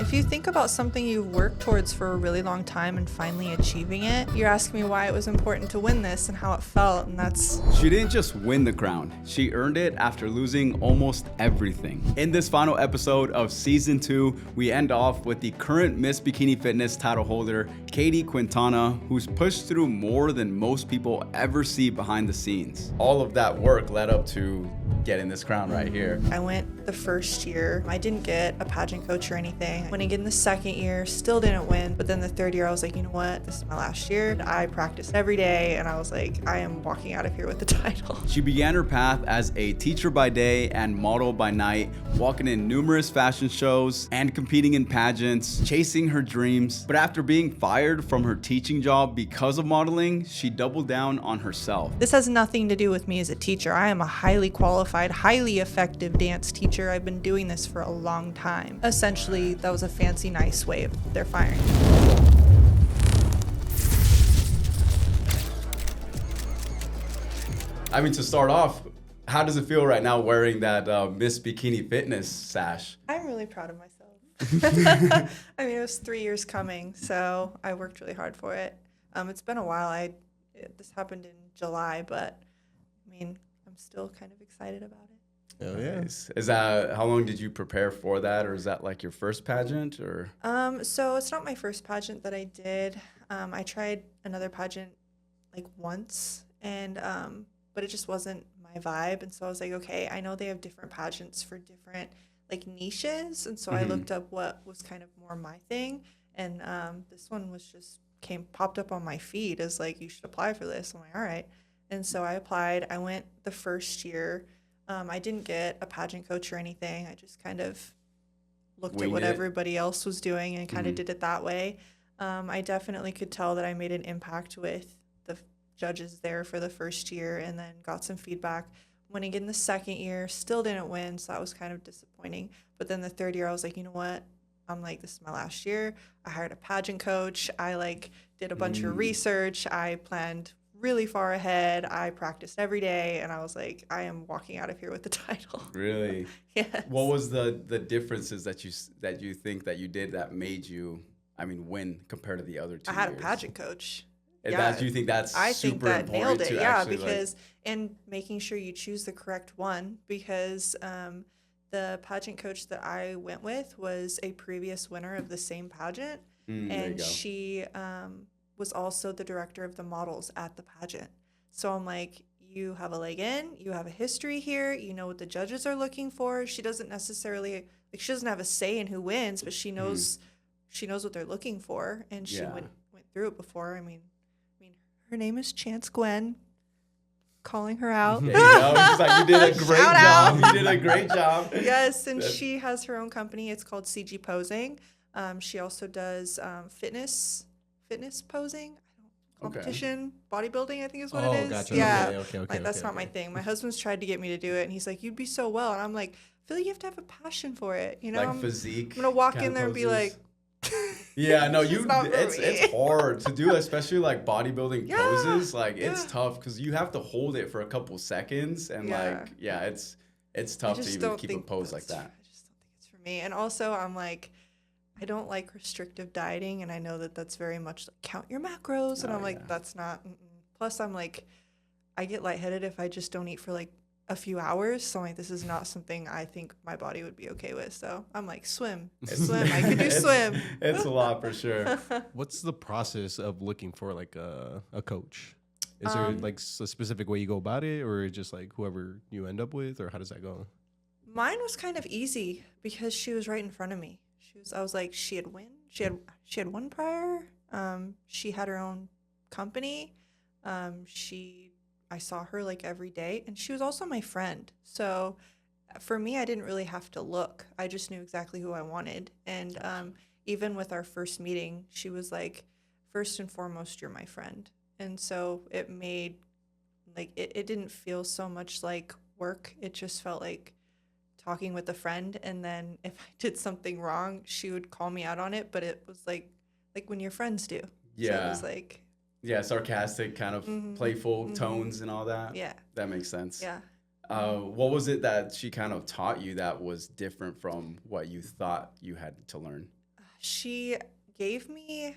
If you think about something you've worked towards for a really long time and finally achieving it, you're asking me why it was important to win this and how it felt, and that's... She didn't just win the crown, she earned it after losing almost everything. In this final episode of Season 2, we end off with the current Miss Bikini Fitness title holder, Katie Quintana, who's pushed through more than most people ever see behind the scenes. All of that work led up to getting this crown right here. I went the first year. I didn't get a pageant coach or anything. Went again the second year, still didn't win. But then the third year, I was like, you know what? This is my last year. I practiced every day, and I was like, I am walking out of here with the title. She began her path as a teacher by day and model by night, walking in numerous fashion shows and competing in pageants, chasing her dreams. But after being fired from her teaching job because of modeling, she doubled down on herself. This has nothing to do with me as a teacher. I am a highly qualified, highly effective dance teacher. I've been doing this for a long time. Essentially, that was a fancy, nice way of their firing. I mean, to start off, how does it feel right now wearing that Miss Bikini Fitness sash? I'm really proud of myself. I mean, it was 3 years coming, so I worked really hard for it. It's been a while. This happened in July, but I mean, I'm still kind of excited about it. Oh yeah. Nice. Is that, how long did you prepare for that, or is that like your first pageant, or? So it's not my first pageant that I did. I tried another pageant like once, and but it just wasn't my vibe. And so I was like, okay, I know they have different pageants for different like niches, and so I looked up what was kind of more my thing, and this one was just popped up on my feed as like, you should apply for this. I'm like, all right. And so I applied. I went the first year. I didn't get a pageant coach or anything. I just kind of looked at what everybody else was doing and kind of did it that way. I definitely could tell that I made an impact with the judges there for the first year, and then got some feedback. Went again the second year, still didn't win, so that was kind of disappointing. But then the third year, I was like, you know what? I'm like, this is my last year. I hired a pageant coach. I like did a bunch of research. I planned really far ahead. I practiced every day, and I was like, I am walking out of here with the title. Really? Yes. What was the differences that you think that you did that made you, I mean, win compared to the other 2 years? I had a pageant coach. And do you think that's super important? Nailed it. To yeah, actually, because and making sure you choose the correct one, because the pageant coach that I went with was a previous winner of the same pageant, and she was also the director of the models at the pageant. So I'm like, you have a leg in, you have a history here, you know what the judges are looking for. She doesn't necessarily, like, she doesn't have a say in who wins, but she knows what they're looking for, and she went through it before. I mean, her name is Chance Gwen. Calling her out. There you go. She's like, you did a great job. You did a great job. Yes, and she has her own company. It's called CG Posing. She also does fitness posing, competition, bodybuilding, I think is what it is. Gotcha. Yeah, Okay, that's not my thing. My husband's tried to get me to do it, and he's like, "You'd be so well," and I'm like, I feel like you have to have a passion for it, you know? Like physique. I'm gonna walk in there and be like, yeah, no, it's it's hard to do, especially like bodybuilding poses. Like it's tough because you have to hold it for a couple seconds, and it's tough to even keep a pose like that. I just don't think it's for me. And also, I'm like, I don't like restrictive dieting, and I know that that's very much like, count your macros, and I'm like, that's not. Plus, I'm like, I get lightheaded if I just don't eat for like a few hours. So I'm like, this is not something I think my body would be okay with. So I'm like, swim. I could do swim. It's a lot for sure. What's the process of looking for like a coach? Is there like a specific way you go about it, or just like whoever you end up with, or how does that go? Mine was kind of easy because she was right in front of me. I was like, she had won prior. She had her own company. I saw her like every day, and she was also my friend. So for me, I didn't really have to look. I just knew exactly who I wanted. And even with our first meeting, she was like, first and foremost, you're my friend. And so it made like, it didn't feel so much like work. It just felt like talking with a friend, and then if I did something wrong, she would call me out on it, but it was like when your friends do. Yeah. So it was like, sarcastic, kind of playful tones and all that. Yeah. That makes sense. Yeah. What was it that she kind of taught you that was different from what you thought you had to learn? She gave me,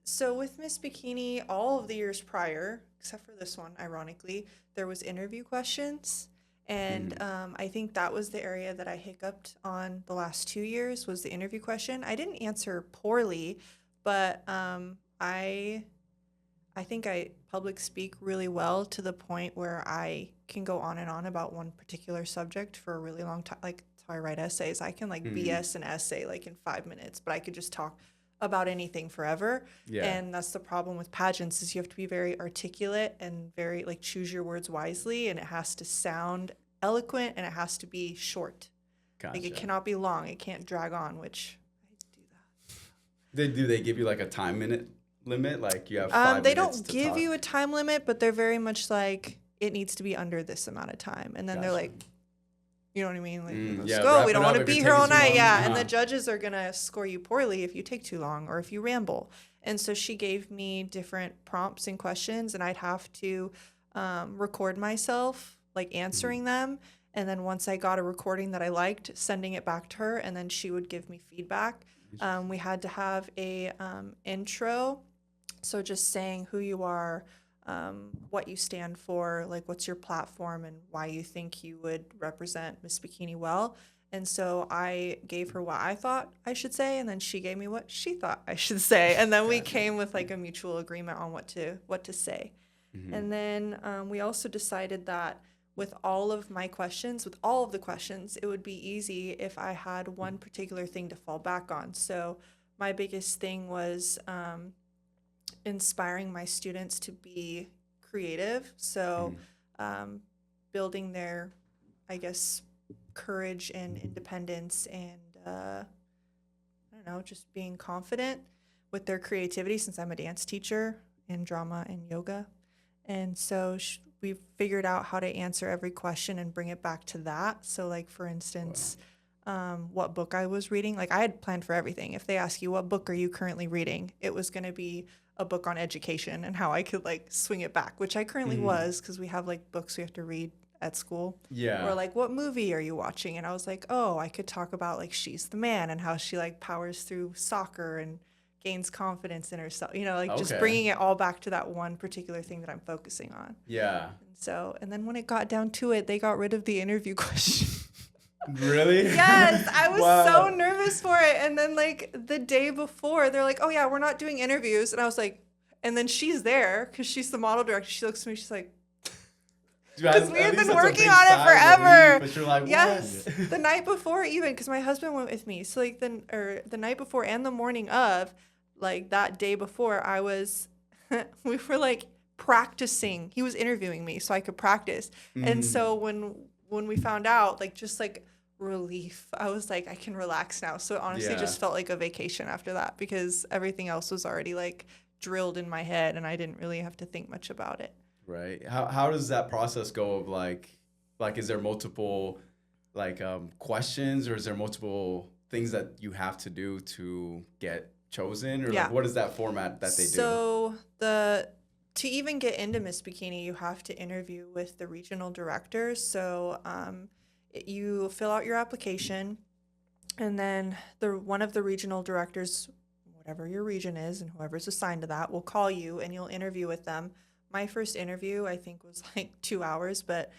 so with Miss Bikini, all of the years prior, except for this one, ironically, there was interview questions. And I think that was the area that I hiccuped on the last 2 years was the interview question. I didn't answer poorly, but I think I public speak really well to the point where I can go on and on about one particular subject for a really long time. Like, that's how I write essays. I can like BS an essay like in 5 minutes, but I could just talk about anything forever. Yeah. And that's the problem with pageants is you have to be very articulate and very like choose your words wisely, and it has to sound eloquent and it has to be short. Gotcha. Like it cannot be long. It can't drag on, which I do that. Do they give you like a time limit? Like you have 5 they minutes don't to give talk? you a time limit, but they're very much like it needs to be under this amount of time. And then they're Gotcha. like, you know what I mean? Like, let's yeah, go. wrap We it don't up want to if be you're here all taking too night. long. Yeah. And Uh-huh. the judges are going to score you poorly if you take too long or if you ramble. And so she gave me different prompts and questions, and I'd have to record myself like answering them. And then once I got a recording that I liked, sending it back to her, and then she would give me feedback. We had to have a intro. So just saying who you are, what you stand for, like what's your platform and why you think you would represent Miss Bikini well. And so I gave her what I thought I should say, and then she gave me what she thought I should say. And then we came with like a mutual agreement on what to say. And then we also decided that with all of the questions, it would be easy if I had one particular thing to fall back on. So my biggest thing was inspiring my students to be creative. So building their, I guess, courage and independence and, I don't know, just being confident with their creativity since I'm a dance teacher in drama and yoga. And so we figured out how to answer every question and bring it back to that. So like, for instance, what book I was reading, like I had planned for everything. If they ask you, what book are you currently reading? It was going to be a book on education and how I could like swing it back, which I currently was, because we have like books we have to read at school. Yeah. Or like, what movie are you watching? And I was like, oh, I could talk about like She's the Man and how she like powers through soccer and gains confidence in herself, you know, like just Okay. bringing it all back to that one particular thing that I'm focusing on. Yeah. And so, and then when it got down to it, they got rid of the interview question. Really? Yes, I was Wow. so nervous for it. And then like the day before, they're like, oh yeah, we're not doing interviews. And I was like, and then she's there because she's the model director. She looks at me, she's like, because we had been working on it forever. But you're like, what? Yes, the night before even, because my husband went with me. So like the night before and the morning of, like that day before, I was, we were like practicing. He was interviewing me so I could practice. And so when we found out, like just like relief, I was like, I can relax now. So it honestly Yeah. just felt like a vacation after that because everything else was already like drilled in my head and I didn't really have to think much about it. Right. How does that process go of like is there multiple like questions, or is there multiple things that you have to do to get chosen, or Yeah. like what is that format that they do? So to even get into Miss Bikini, you have to interview with the regional directors. So you fill out your application, and then one of the regional directors, whatever your region is, and whoever's assigned to that, will call you and you'll interview with them. My first interview, I think, was like 2 hours, but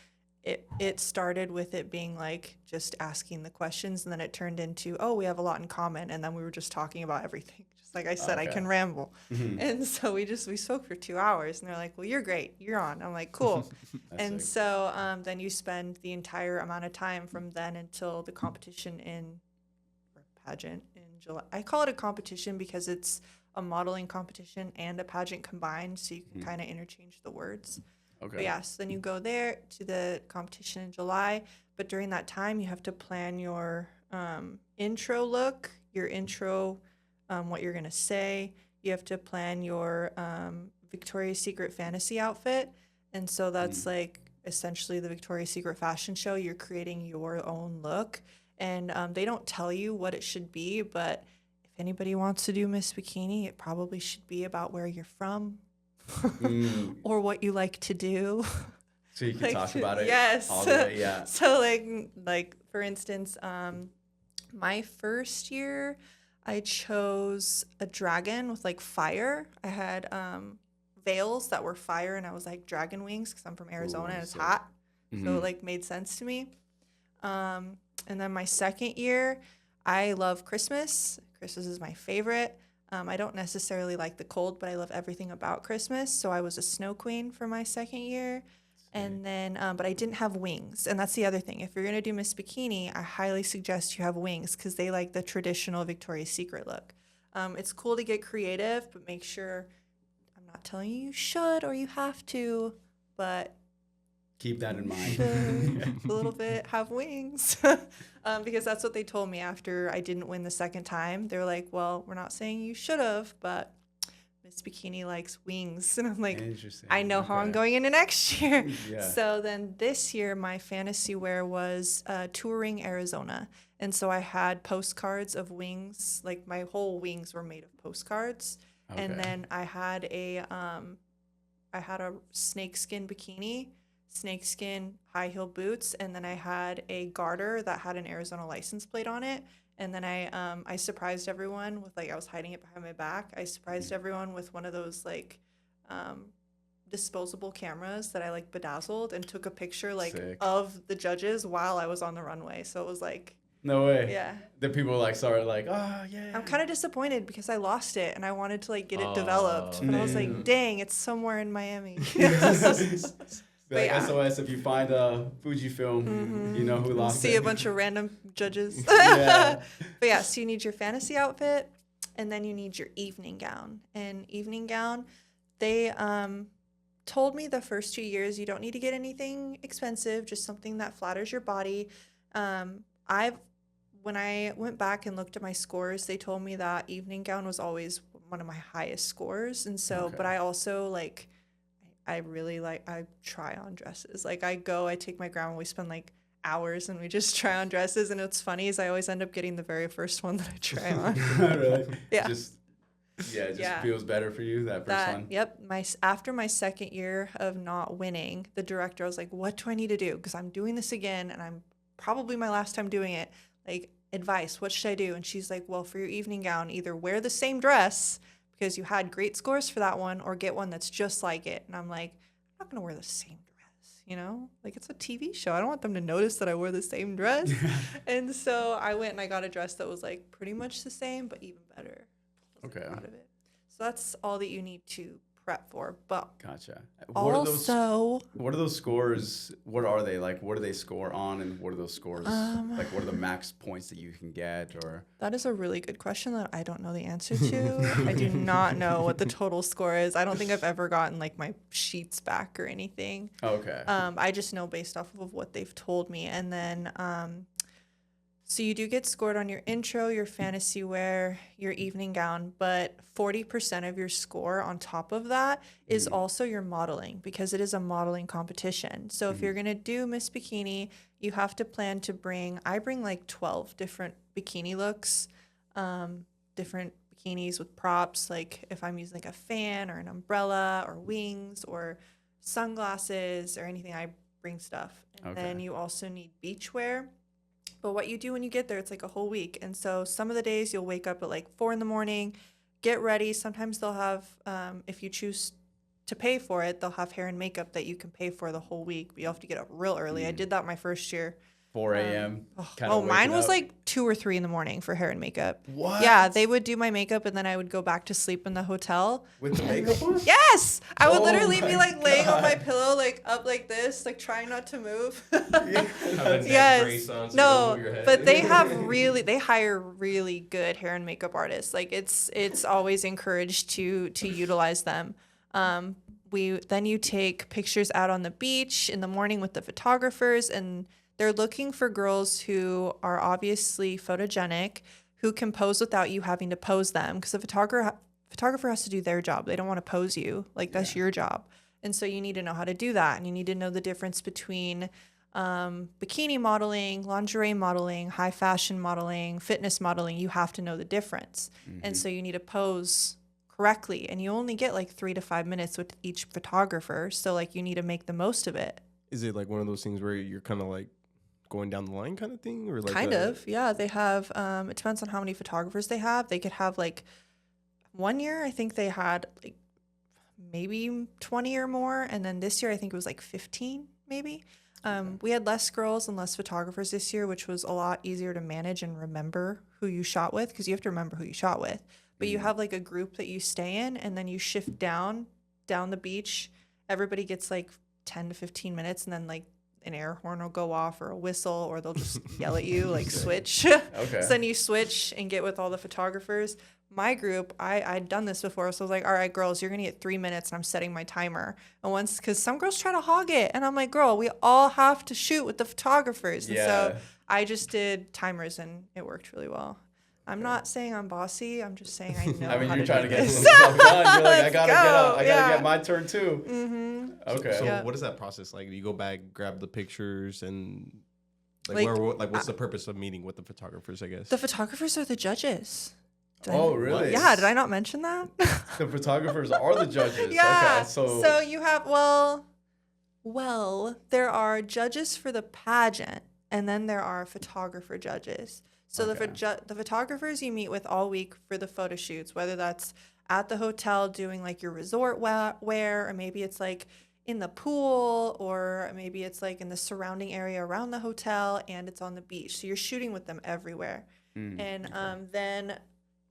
it started with it being like just asking the questions, and then it turned into, oh, we have a lot in common, and then we were just talking about everything. Just like I said, I Okay. can ramble. And so we spoke for 2 hours, and they're like, well, you're great, you're on. I'm like, cool. That's And sick. so then you spend the entire amount of time from then until the competition or pageant in July. I call it a competition because it's a modeling competition and a pageant combined, so you can kind of interchange the words. Okay. But yeah, so then you go there to the competition in July, but during that time you have to plan your intro look, your intro, what you're gonna say. You have to plan your Victoria's Secret fantasy outfit, and so that's like essentially the Victoria's Secret fashion show. You're creating your own look, and they don't tell you what it should be, but if anybody wants to do Miss Bikini, it probably should be about where you're from or what you like to do. So you can talk about it. Yes. All the way. Yeah. So like for instance, my first year, I chose a dragon with like fire. I had veils that were fire, and I was like dragon wings because I'm from Arizona and it's sick. hot. So it like made sense to me. And then my second year, I love Christmas. Christmas is my favorite. I don't necessarily like the cold, but I love everything about Christmas. So I was a snow queen for my second year. And then, but I didn't have wings. And that's the other thing. If you're going to do Miss Bikini, I highly suggest you have wings because they like the traditional Victoria's Secret look. It's cool to get creative, but make sure, I'm not telling you should or you have to, but Keep that in mind. should a little bit have wings. Because that's what they told me after I didn't win the second time. They were like, well, we're not saying you should have, but Miss Bikini likes wings. And I'm like, Interesting. I know how I'm going into next year. Yeah. So then this year, my fantasy wear was touring Arizona. And so I had postcards of wings. Like my whole wings were made of postcards. Okay. And then I had a snakeskin bikini, snakeskin high heel boots, and then I had a garter that had an Arizona license plate on it. And then I surprised everyone with like I was hiding it behind my back. I surprised everyone with one of those like disposable cameras that I like bedazzled and took a picture like Sick. of the judges while I was on the runway. So it was like, No way. yeah. The people like started like, oh yeah. I'm kind of disappointed because I lost it and I wanted to like get it developed, but I was like, dang, it's somewhere in Miami. Like yeah. SOS, if you find a Fujifilm, you know who lost See it. a bunch of random judges. Yeah. But yeah, so you need your fantasy outfit and then you need your evening gown. And evening gown, they told me the first 2 years you don't need to get anything expensive, just something that flatters your body. When I went back and looked at my scores, they told me that evening gown was always one of my highest scores. And so, Okay. but I also like, I try on dresses. Like I take my grandma, we spend like hours and we just try on dresses. And what's funny is I always end up getting the very first one that I try on. Really? Yeah. It just feels better for you, that first one? Yep. After my second year of not winning, the director was like, what do I need to do? Because I'm doing this again and I'm probably my last time doing it. Like, advice, what should I do? And she's like, well, for your evening gown, either wear the same dress because you had great scores for that one, or get one that's just like it. And I'm like, I'm not going to wear the same dress, you know? Like, it's a TV show. I don't want them to notice that I wore the same dress. And so I went and I got a dress that was like pretty much the same, but even better. Okay. Proud of it. So that's all that you need to prep for. But Gotcha. also, What are those scores? What are they like? What do they score on, and what are those scores like? What are the max points that you can get? Or that is a really good question that I don't know the answer to. I do not know what the total score is. I don't think I've ever gotten like my sheets back or anything. okay, I just know based off of what they've told me. And then, so you do get scored on your intro, your fantasy wear, your evening gown, but 40% of your score on top of that is also your modeling, because it is a modeling competition. So if you're going to do Miss Bikini, you have to plan to I bring like 12 different bikini looks, different bikinis with props. Like if I'm using like a fan or an umbrella or wings or sunglasses or anything, I bring stuff. And then you also need beachwear. But what you do when you get there, it's like a whole week. And so some of the days you'll wake up at like 4 a.m, get ready. Sometimes they'll have, if you choose to pay for it, they'll have hair and makeup that you can pay for the whole week. But you have to get up real early. I did that my first year. 4 a.m. Mine was like 2 or 3 a.m. for hair and makeup. What? Yeah, they would do my makeup and then I would go back to sleep in the hotel. With the makeup on? Yes! I would Oh literally be my like laying on my God. pillow, like up like this, like trying not to move. Having Yes. brace on so you don't No, move your head. but they hire really good hair and makeup artists. Like it's always encouraged to utilize them. Then you take pictures out on the beach in the morning with the photographers, and they're looking for girls who are obviously photogenic, who can pose without you having to pose them, because the photographer has to do their job. They don't want to pose you. Like, that's your job. And so you need to know how to do that. And you need to know the difference between bikini modeling, lingerie modeling, high fashion modeling, fitness modeling. You have to know the difference. And so you need to pose correctly. And you only get like 3 to 5 minutes with each photographer. So like you need to make the most of it. Is it like one of those things where you're kind of like going down the line kind of thing, or like Kind of, yeah. They have, it depends on how many photographers they have. They could have like 1 year, I think they had like maybe 20 or more. And then this year, I think it was like 15 maybe. We had less girls and less photographers this year, which was a lot easier to manage and remember who you shot with, because you have to remember who you shot with. But you have like a group that you stay in, and then you shift down the beach. Everybody gets like 10 to 15 minutes, and then like an air horn will go off or a whistle, or they'll just yell at you, like switch. Okay. So then you switch and get with all the photographers. My group, I'd done this before, so I was like, all right, girls, you're going to get 3 minutes, and I'm setting my timer. And once, because some girls try to hog it, and I'm like, girl, we all have to shoot with the photographers. And so I just did timers, and it worked really well. I'm not saying I'm bossy. I'm just saying I know I mean, how you're to trying do to get this. some stuff done. You're like, I Let's gotta go. I gotta get my turn too. Mm-hmm. Okay. So Yeah. what is that process like? Do you go back, grab the pictures, and Like, what's the purpose of meeting with the photographers? I guess The photographers are the judges. Oh, really? Yeah, did I not mention that? The photographers are the judges. Yeah. Okay. So you have, well, there are judges for the pageant, and then there are photographer judges. So the photographers you meet with all week for the photo shoots, whether that's at the hotel doing like your resort wear, or maybe it's like in the pool, or maybe it's like in the surrounding area around the hotel, and it's on the beach. So you're shooting with them everywhere. And then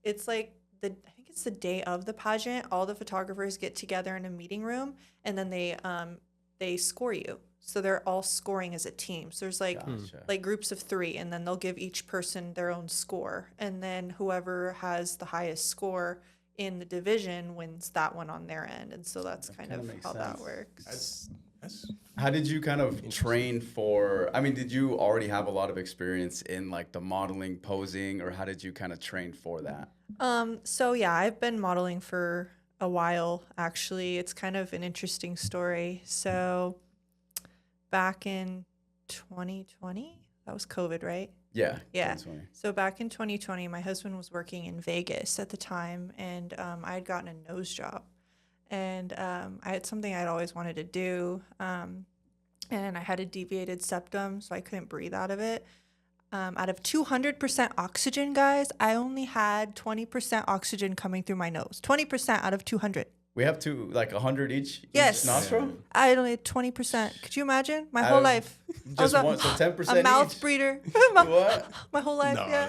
it's like I think it's the day of the pageant. All the photographers get together in a meeting room, and then they score you. So they're all scoring as a team. So there's like groups of 3, and then they'll give each person their own score, and then whoever has the highest score in the division wins that one on their end. And so that's kind of how that works. How did you kind of train for, I mean, did you already have a lot of experience in like the modeling, posing, or how did you kind of train for that? So yeah, I've been modeling for a while, actually. It's kind of an interesting story. So back in 2020, that was COVID, right? Yeah. Yeah. 2020. So back in 2020, my husband was working in Vegas at the time, and I had gotten a nose job. And I had something I'd always wanted to do, and I had a deviated septum, so I couldn't breathe out of it. Out of 200% oxygen, guys, I only had 20% oxygen coming through my nose. 20% out of 200. We have like 100 each nostril? I only had 20%. Could you imagine? My whole life. Just one, so 10% a mouth each? breeder. What? My whole life, yeah.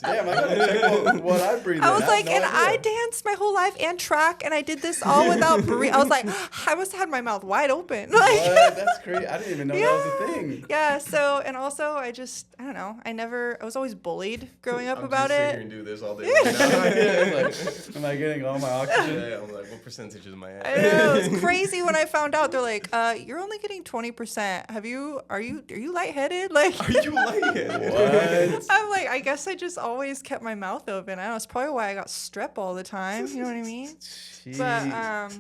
Damn, I gotta check what I breathe I in. was have like, no and idea. I danced my whole life and track, and I did this all without breathing. I was like, I must have had my mouth wide open. Like, What? That's crazy. I didn't even know that was a thing. Yeah. So, and also, I don't know. I was always bullied growing up about Here it. and do this all day. Like, am I getting all my oxygen? Yeah, I'm like, what percentage is my I know, it's crazy when I found out. They're like, you're only getting 20%. Are you lightheaded? Like, Are you lightheaded? What? I'm like, I guess I just always kept my mouth open. I don't know. It's probably why I got strep all the time. You know what I mean? Jeez. But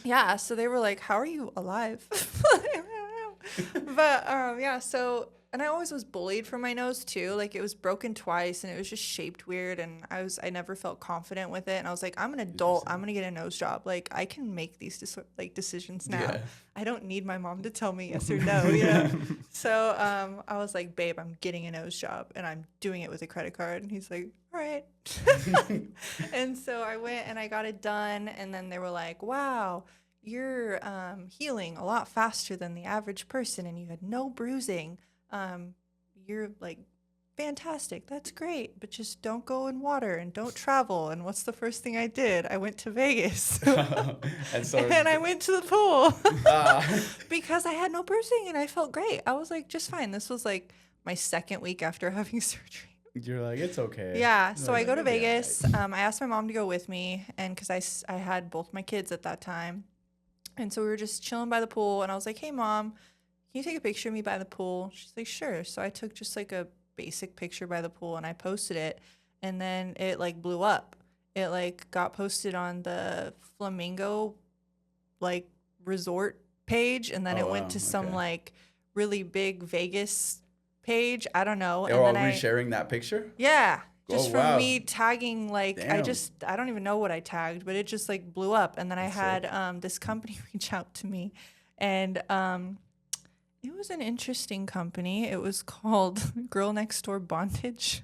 yeah. So they were like, "How are you alive?" I don't know. But yeah. So, and I always was bullied for my nose too. Like, it was broken twice, and it was just shaped weird, and I never felt confident with it. And I was like, I'm an adult. I'm gonna get a nose job. Like, I can make these decisions now. Yeah. I don't need my mom to tell me yes or no. You know. So I was like, babe, I'm getting a nose job, and I'm doing it with a credit card. And he's like, all right. And so I went and I got it done, and then they were like, wow, you're healing a lot faster than the average person, and you had no bruising. You're like fantastic. That's great. But just don't go in water and don't travel. And what's the first thing I did? I went to Vegas. And I went to the pool because I had no bruising and I felt great. I was like, just fine. This was like my second week after having surgery. You're like, it's okay. Yeah. So Like, I go to it'll be all Vegas. I asked my mom to go with me, and because I had both my kids at that time. And so we were just chilling by the pool, and I was like, hey, Mom, can you take a picture of me by the pool? She's like, sure. So I took just like a basic picture by the pool, and I posted it, and then it like blew up. It like got posted on the Flamingo like resort page, and then it went to some like really big Vegas page. I don't know. They were all resharing that picture? Yeah. Just from wow. me tagging, like, Damn. I don't even know what I tagged, but it just like blew up. And then I had this company reach out to me, and It was an interesting company. It was called Girl Next Door Bondage.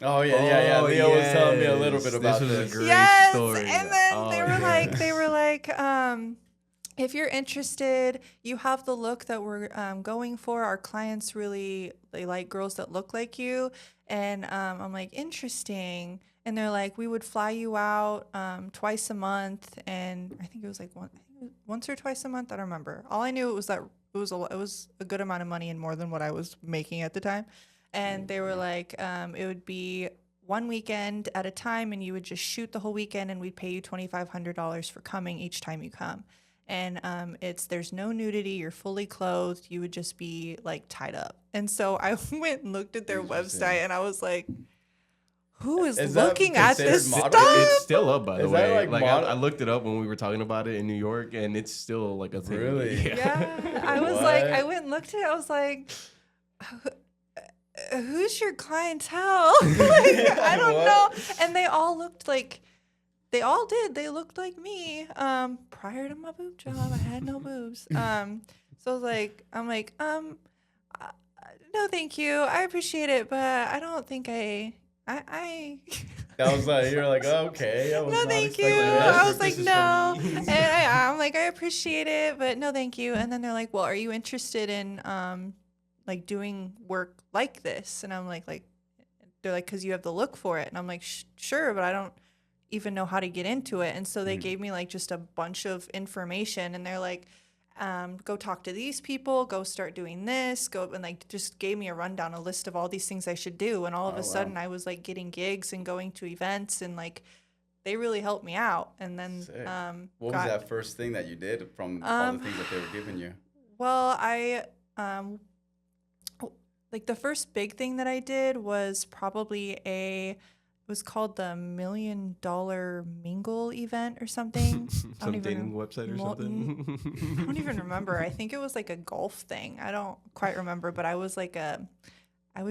Oh yeah. Leo was telling me a little bit about this. this. Was a great Yes, story. and then Oh, they were like, if you're interested, you have the look that we're going for. Our clients really, they like girls that look like you. And I'm like, interesting. And they're like, we would fly you out twice a month. And I think it was like once or twice a month. I don't remember. All I knew was that it was a good amount of money and more than what I was making at the time. And they were like, it would be one weekend at a time, and you would just shoot the whole weekend, and we'd pay you $2,500 for coming each time you come. And there's no nudity, you're fully clothed, you would just be like tied up. And so I went and looked at their website, and I was like, who is looking at this stuff? It's still up, by the way. Like I looked it up when we were talking about it in New York, and it's still like a thing. Really? Yeah. I was like, I went and looked at it, I was like, who's your clientele? Like, I don't know. And they all looked like, they all did. They looked like me. Prior to my boob job, I had no boobs. So I was like, no, thank you. I appreciate it, but I don't think I. That was like, you're like, okay. No, thank you. I was like, no. And I'm like, I appreciate it, but no, thank you. And then they're like, well, are you interested in like doing work like this? And I'm like, they're like, because you have the look for it. And I'm like, sure, but I don't even know how to get into it. And so they gave me like just a bunch of information, and they're like, go talk to these people, go start doing this, go, and like just gave me a rundown, a list of all these things I should do. And all of a sudden I was like getting gigs and going to events, and like they really helped me out. And then what was that first thing that you did from all the things that they were giving you? Well, I like the first big thing that I did was probably it was called the $1 Million Mingle event or something. Some dating website or something. I don't even remember. I think it was like a golf thing. I don't quite remember, but I was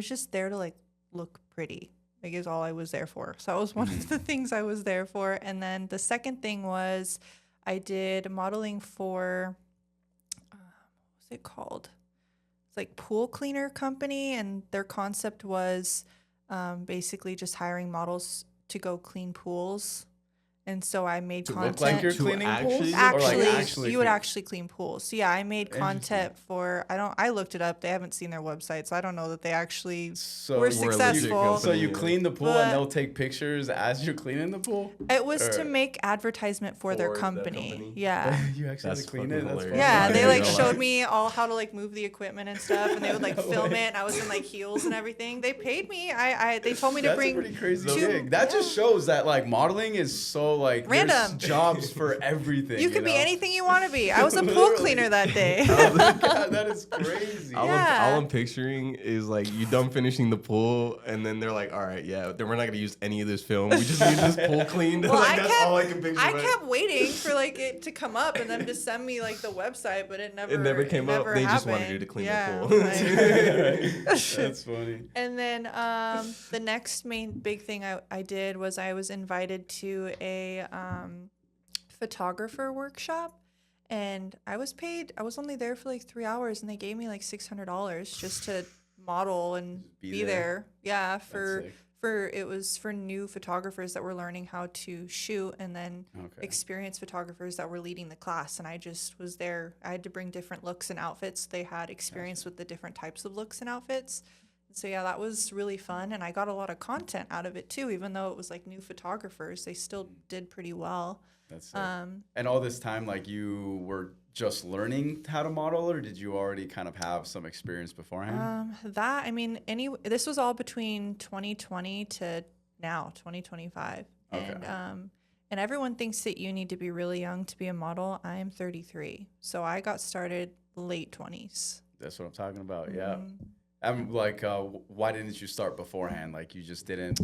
just there to like look pretty. Like is all I was there for. So that was one of the things I was there for. And then the second thing was I did modeling for, what was it called? It's like pool cleaner company, and their concept was basically just hiring models to go clean pools. And so I made content. Look like you're cleaning pools? Actually, you would actually clean pools. So yeah, I made content for, I looked it up. They haven't seen their website, so I don't know that they actually were successful. So you clean the pool and they'll take pictures as you're cleaning the pool? It was to make advertisement for their company. Yeah. You actually had to clean it? That's funny. Yeah, they like showed me all how to like move the equipment and stuff, and they would like film it, and I was in like heels and everything. They paid me. They told me to bring. That's a pretty crazy gig. That just shows that like modeling is so like random. There's jobs for everything. You could be anything you want to be. I was a pool cleaner that day. Oh my God, that is crazy. All I'm picturing is like you done finishing the pool, and then they're like, all right, yeah, then we're not gonna use any of this film. We just need this pool cleaned. Well, like, that's all I can picture. I kept waiting for like it to come up and them to send me like the website, but it never came up. They happened. just wanted you to clean the pool. That's funny. And then the next main big thing I did was I was invited to a photographer workshop, and I was only there for like 3 hours, and they gave me like $600 just to model and be there. Yeah, it was for new photographers that were learning how to shoot, and then experienced photographers that were leading the class. And I just was there. I had to bring different looks and outfits. They had experience with the different types of looks and outfits. So yeah, that was really fun, and I got a lot of content out of it too. Even though it was like new photographers, they still did pretty well. That's sick. And all this time, like you were just learning how to model, or did you already kind of have some experience beforehand? This was all between 2020 to now, 2025. Okay. And everyone thinks that you need to be really young to be a model. I am 33, so I got started late 20s. That's what I'm talking about. Yeah. I'm like, why didn't you start beforehand? Like you just didn't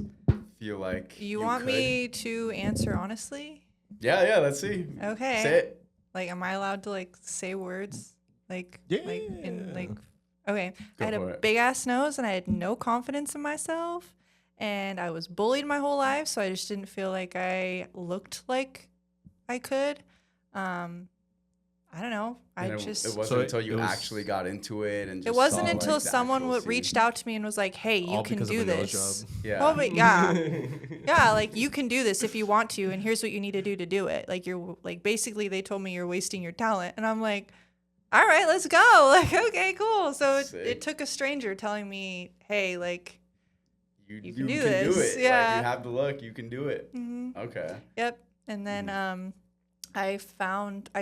feel like you want could? Me to answer honestly? Yeah, let's see. Okay. Say it. Like, am I allowed to like say words? Like, yeah. Okay. I had a big ass nose, and I had no confidence in myself, and I was bullied my whole life, so I just didn't feel like I looked like I could. I don't know. And it wasn't So until you it was- actually got into it and just It wasn't saw, until like, the someone actual scene. reached out to me and was like, "Hey, you all can because of do a nose this." job. Yeah. Well, but yeah, yeah, like you can do this if you want to, and here's what you need to do it. Like you're like basically they told me you're wasting your talent, and I'm like, all right, let's go. Like okay, cool. So Sick. it took a stranger telling me, hey, like You can do do this. it. Yeah. Like, you have the look. You can do it. mhm. Okay. Yep. And then I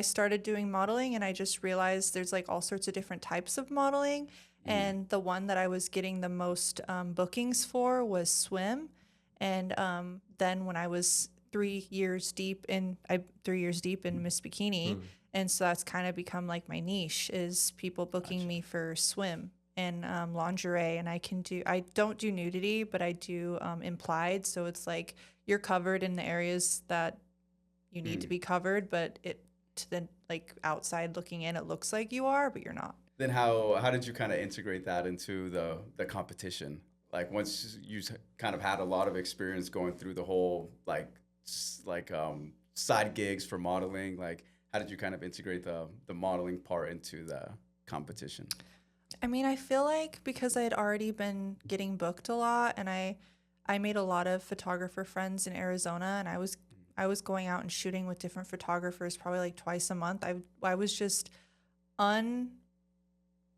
started doing modeling and I just realized there's like all sorts of different types of modeling. And the one that I was getting the most bookings for was swim. And then when I was 3 years deep in Miss Bikini, and so that's kind of become like my niche is people booking me for swim and lingerie. And I don't do nudity, but I do implied. So it's like you're covered in the areas that you need to be covered, but to the like outside looking in, it looks like you are, but you're not. Then how did you kind of integrate that into the competition? Like once you kind of had a lot of experience going through the whole side gigs for modeling, like how did you kind of integrate the modeling part into the competition? I mean, I feel like because I had already been getting booked a lot and I made a lot of photographer friends in Arizona and I was going out and shooting with different photographers probably like twice a month. I was just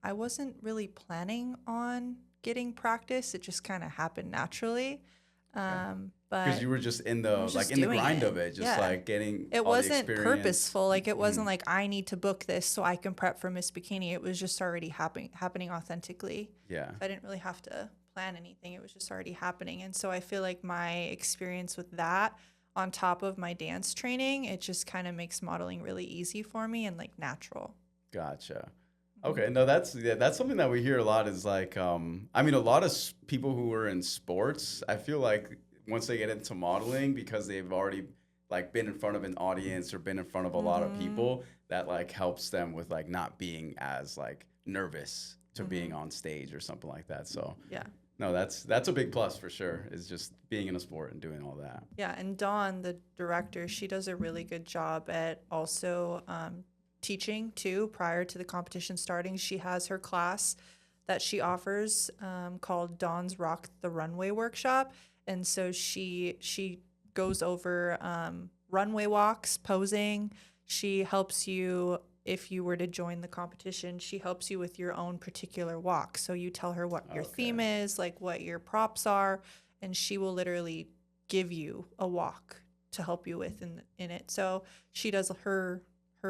I wasn't really planning on getting practice. It just kind of happened naturally. But Because you were just in the just in the doing grind it. of it, just Yeah. like getting it all the wasn't experience. purposeful. Like it wasn't like I need to book this so I can prep for Miss Bikini. It was just already happening authentically. Yeah. I didn't really have to plan anything. It was just already happening. And so I feel like my experience with that on top of my dance training, it just kind of makes modeling really easy for me and like natural. Gotcha. Okay, no, that's something that we hear a lot is like, I mean, a lot of people who are in sports, I feel like once they get into modeling, because they've already like been in front of an audience or been in front of a lot of people, that like helps them with like not being as like nervous to being on stage or something like that. So Yeah. no, that's a big plus for sure, is just being in a sport and doing all that. Yeah, and Dawn, the director, she does a really good job at also teaching too. Prior to the competition starting, she has her class that she offers called Dawn's Rock the Runway Workshop, and so she goes over runway walks, posing. She helps you. If you were to join the competition, she helps you with your own particular walk. So you tell her what your theme is, like what your props are, and she will literally give you a walk to help you with in it. So she does her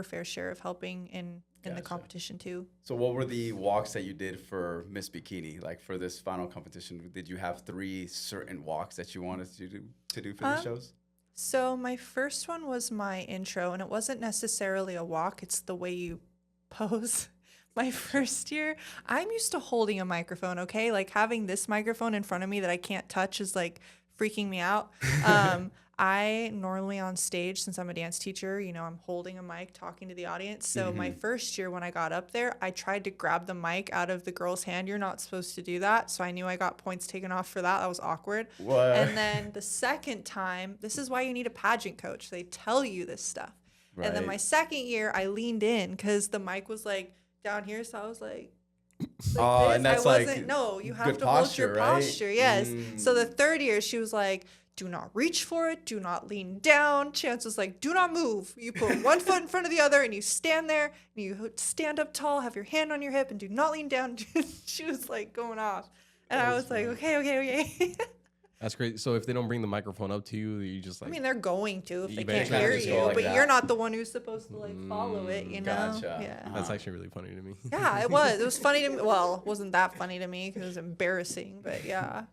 fair share of helping in the competition too. So what were the walks that you did for Miss Bikini? Like for this final competition, did you have 3 certain walks that you wanted to do for the shows? So my first one was my intro, and it wasn't necessarily a walk. It's the way you pose. My first year, I'm used to holding a microphone, okay? Like having this microphone in front of me that I can't touch is like freaking me out. I normally on stage, since I'm a dance teacher, I'm holding a mic talking to the audience. So my first year when I got up there, I tried to grab the mic out of the girl's hand. You're not supposed to do that. So I knew I got points taken off for that. That was awkward. What? And then the second time, this is why you need a pageant coach. They tell you this stuff. Right. And then my second year, I leaned in because the mic was like down here. So I was like oh, this. and that's No, you have good to posture, hold your right? posture. Yes. So the third year, she was like, do not reach for it. Do not lean down. Chance was like, do not move. You put one foot in front of the other and you stand there and you stand up tall, have your hand on your hip and do not lean down. She was like going off. And I was like, okay. That's great. So if they don't bring the microphone up to you, you just like... I mean, they're going to if they can't eventually hear just you, go like but that. you're not the one who's supposed to like follow it, you know? Gotcha. Yeah. That's actually really funny to me. Yeah, it was. It was funny to me. Well, it wasn't that funny to me because it was embarrassing, but yeah.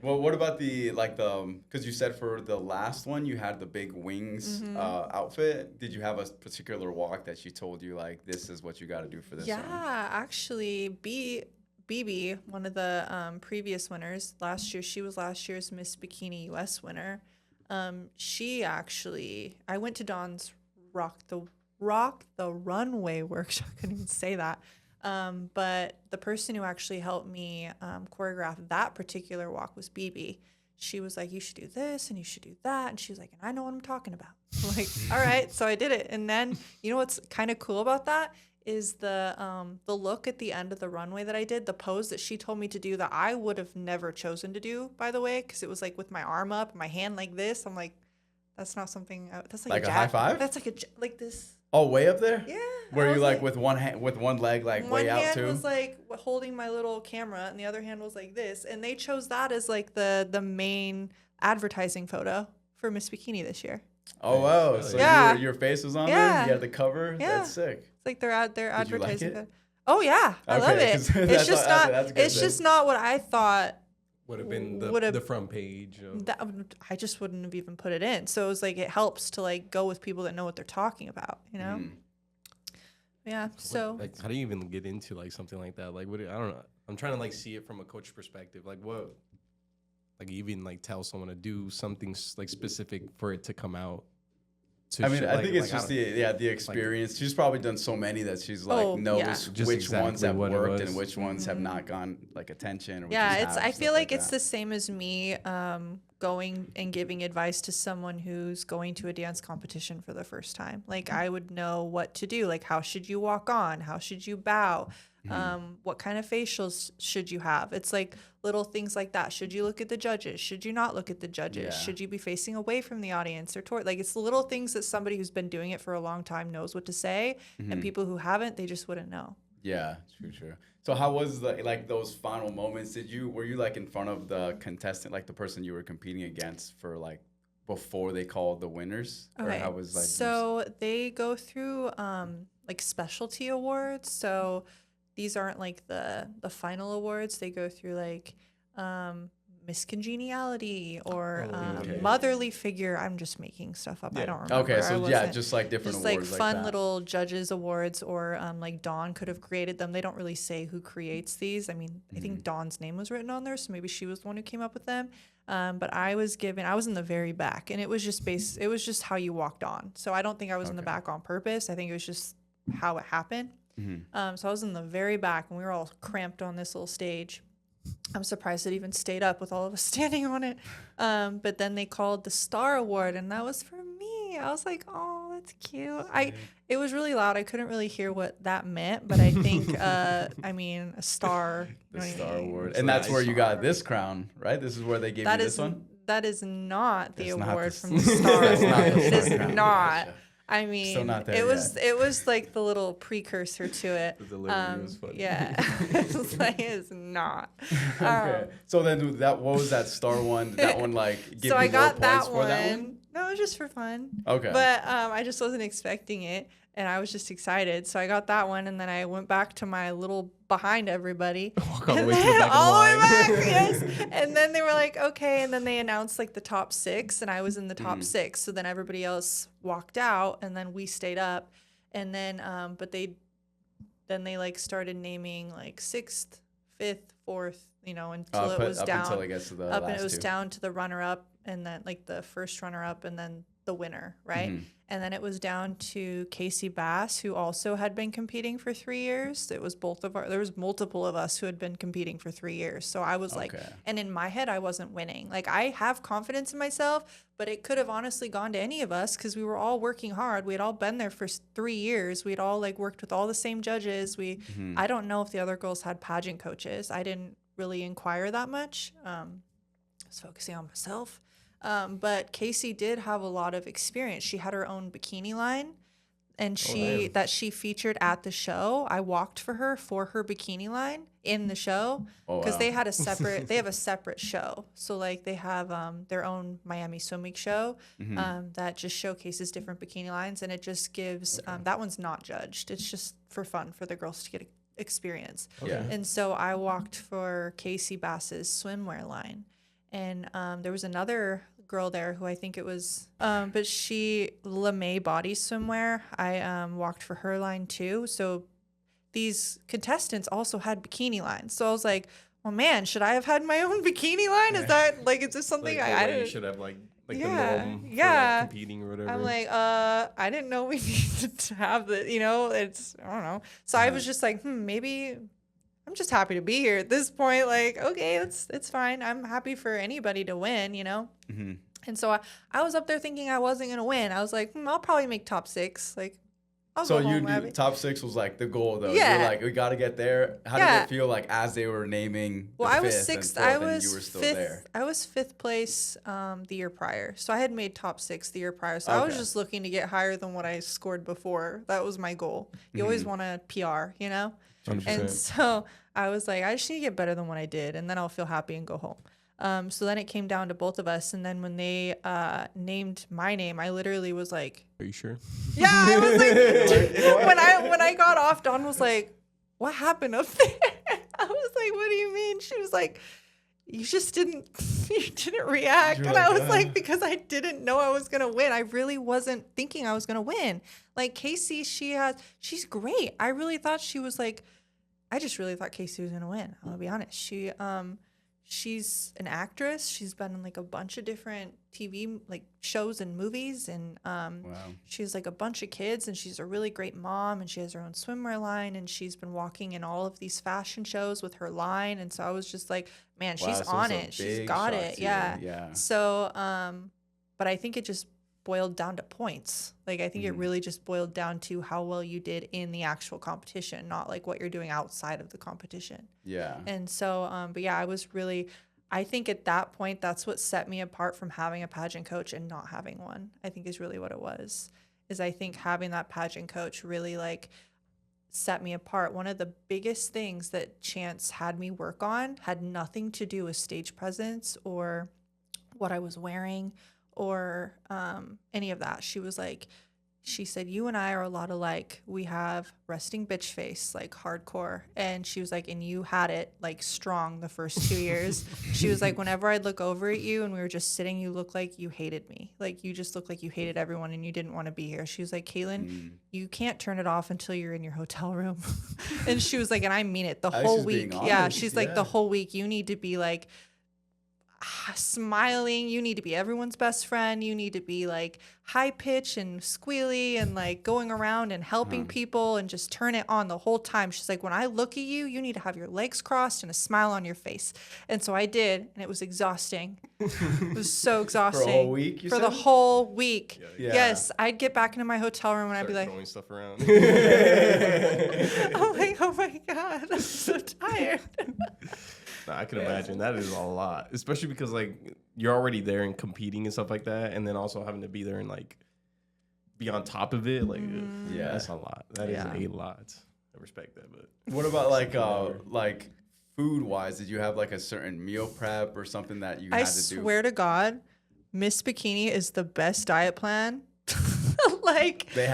Well, what about because you said for the last one you had the big wings outfit. Did you have a particular walk that she told you like this is what you got to do for this one? Yeah, actually, BB, one of the previous winners last year, she was last year's Miss Bikini US winner. I went to Dawn's Rock the Runway workshop. I couldn't even say that. But the person who actually helped me choreograph that particular walk was BB. she was like, you should do this and you should do that. And she was like, and I know what I'm talking about. I'm like, all right. So I did it. And then, you know, what's kind of cool about that is the look at the end of the runway that I did, the pose that she told me to do that I would have never chosen to do, by the way, because it was like with my arm up, my hand like this. I'm like, that's not something, that's like a high five? That's like like this. Oh, way up there? Yeah. Were you like with one hand, with one leg, like way out too? One hand was like holding my little camera, and the other hand was like this. And they chose that as like the main advertising photo for Miss Bikini this year. Oh wow! So yeah. your face was on yeah. there. You had the cover. Yeah. That's sick. It's like they're advertising. You like it? Oh yeah, I love it. It's just not. It's just not what I thought. Would have been the front page. I just wouldn't have even put it in. So it was like it helps to like go with people that know what they're talking about, you know? Yeah. So like, how do you even get into like something like that? Like, I don't know. I'm trying to like see it from a coach perspective. Like, what? Like, even like tell someone to do something like specific for it to come out. I mean, I think it's just the experience. She's probably done so many that she's like knows which ones have worked and which ones have not gone like attention. Or I feel like it's the same as me going and giving advice to someone who's going to a dance competition for the first time. Like I would know what to do. Like how should you walk on? How should you bow? What kind of facials should you have? It's like little things like that. Should you look at the judges? Should you not look at the judges? Yeah. Should you be facing away from the audience or toward? Like it's little things that somebody who's been doing it for a long time knows what to say, and people who haven't, they just wouldn't know. Yeah, true. So how was like those final moments? Were you like in front of the contestant, like the person you were competing against for like before they called the winners? Okay. Or how was like? So they go through like specialty awards. So these aren't like the final awards. They go through like Miss Congeniality or motherly figure. I'm just making stuff up. I don't remember. Okay, so just like different just awards like fun little judges awards or like Dawn could have created them. They don't really say who creates these. I mean, I think Dawn's name was written on there, so maybe she was the one who came up with them. But I was in the very back, and it was just how you walked on. So I don't think I was in the back on purpose. I think it was just how it happened. So I was in the very back, and we were all cramped on this little stage. I'm surprised it even stayed up with all of us standing on it. But then they called the Star Award, and that was for me. I was like, oh, that's cute. It was really loud. I couldn't really hear what that meant, but I think, I mean, a star. The Star Award. And that's where you got this crown, right? This is where they gave you this one? That is not the award from the Star Award. It is not. I mean, it was like the little precursor to it. The delivery was funny. Yeah, it's not. Okay. So then what was that Star one? Did that one like give so you I got more points that for one. That one? No, it was just for fun. Okay. But I just wasn't expecting it, and I was just excited. So I got that one, and then I went back to my little behind everybody. Walk all the way to the back all the way back, yes. And then they were like, okay. And then they announced like the top 6, and I was in the top 6. So then everybody else walked out, and then we stayed up. And then, but they like started naming like 6th, 5th, 4th, you know, until it was down. Until it gets to the up, last and it was two. down to the runner-up, and then like the first runner-up, and then the winner, right? And then it was down to Casey Bass, who also had been competing for 3 years. It was there was multiple of us who had been competing for 3 years. So I was like, and in my head, I wasn't winning. Like I have confidence in myself, but it could have honestly gone to any of us because we were all working hard. We had all been there for 3 years. We'd all like worked with all the same judges. I don't know if the other girls had pageant coaches. I didn't really inquire that much. I was focusing on myself. But Casey did have a lot of experience. She had her own bikini line, and she featured at the show. I walked for her bikini line in the show because they have a separate show. So like they have their own Miami Swim Week show that just showcases different bikini lines, and it just gives that one's not judged. It's just for fun for the girls to get experience. And so I walked for Casey Bass's swimwear line. And there was another girl there who I think it was, but she, LeMay Body Swimwear, I walked for her line too. So these contestants also had bikini lines. So I was like, well, man, should I have had my own bikini line? Is that like, is this something like, I you should have like the norm for like, competing or whatever. I'm like, I didn't know we needed to have the, you know, I don't know. So I was just like, maybe I'm just happy to be here at this point. Like, okay, it's fine. I'm happy for anybody to win, you know? Mm-hmm. And so I was up there thinking I wasn't going to win. I was like, I'll probably make top 6. Like, I'll So go you home happy. top 6 was like the goal though. Yeah. You're like, we got to get there. How did it feel like as they were naming Well, the I was fifth and 6th. fourth I and was you were still 5th. there? I was 5th place the year prior. So I had made top 6 the year prior. So I was Okay. just looking to get higher than what I scored before. That was my goal. You always want to PR, you know? 100%. And so I was like, I just need to get better than what I did, and then I'll feel happy and go home. So then it came down to both of us, and then when they named my name, I literally was like, Are you sure? yeah, I was like, when I got off, Dawn was like, what happened up there? I was like, what do you mean? She was like, you didn't react. You're And like, I was like, because I didn't know I was gonna win. I really wasn't thinking I was gonna win. Like Casey, she's great. I really thought she was like, I just really thought Casey was gonna win. I'm gonna be honest. She's an actress. She's been in like a bunch of different TV like shows and movies, and Wow. she's like a bunch of kids, and she's a really great mom, and she has her own swimwear line, and she's been walking in all of these fashion shows with her line. And so I was just like, man, Wow, she's so on it's a it. She's big got shot it. to you. Yeah. Yeah. So, but I think it just boiled down to points. Like, I think it really just boiled down to how well you did in the actual competition, not like what you're doing outside of the competition. Yeah. And so, but yeah, I think at that point, that's what set me apart from having a pageant coach and not having one, I think is really what it was. Is I think having that pageant coach really like set me apart. One of the biggest things that Chance had me work on had nothing to do with stage presence or what I was wearing or any of that. She said, you and I are a lot alike. We have resting bitch face, like hardcore. And she was like, and you had it like strong the first 2 years. She was like, whenever I'd look over at you and we were just sitting, you looked like you hated me. Like you just looked like you hated everyone and you didn't want to be here. She was like, Kaylin, you can't turn it off until you're in your hotel room. And she was like, and I mean it, the whole she's being week. Yeah, honest, she's like, yeah. the whole week you need to be like, smiling, you need to be everyone's best friend, you need to be like high pitch and squealy and like going around and helping people and just turn it on the whole time. She's like, when I look at you, you need to have your legs crossed and a smile on your face. And so I did, and it was exhausting. It was so exhausting. For a whole week, you For said? the whole week. Yeah. Yes, I'd get back into my hotel room and I'd be Start like, throwing stuff around. I'm like, oh my God, I'm so tired. Nah, I can imagine that is a lot, especially because like you're already there and competing and stuff like that, and then also having to be there and like be on top of it. Like, Yeah. that's a lot. That is Yeah. a lot. I respect that, but What about like food wise? Did you have like a certain meal prep or something that you I had to do? swear to God, Miss Bikini is the best diet plan. Like They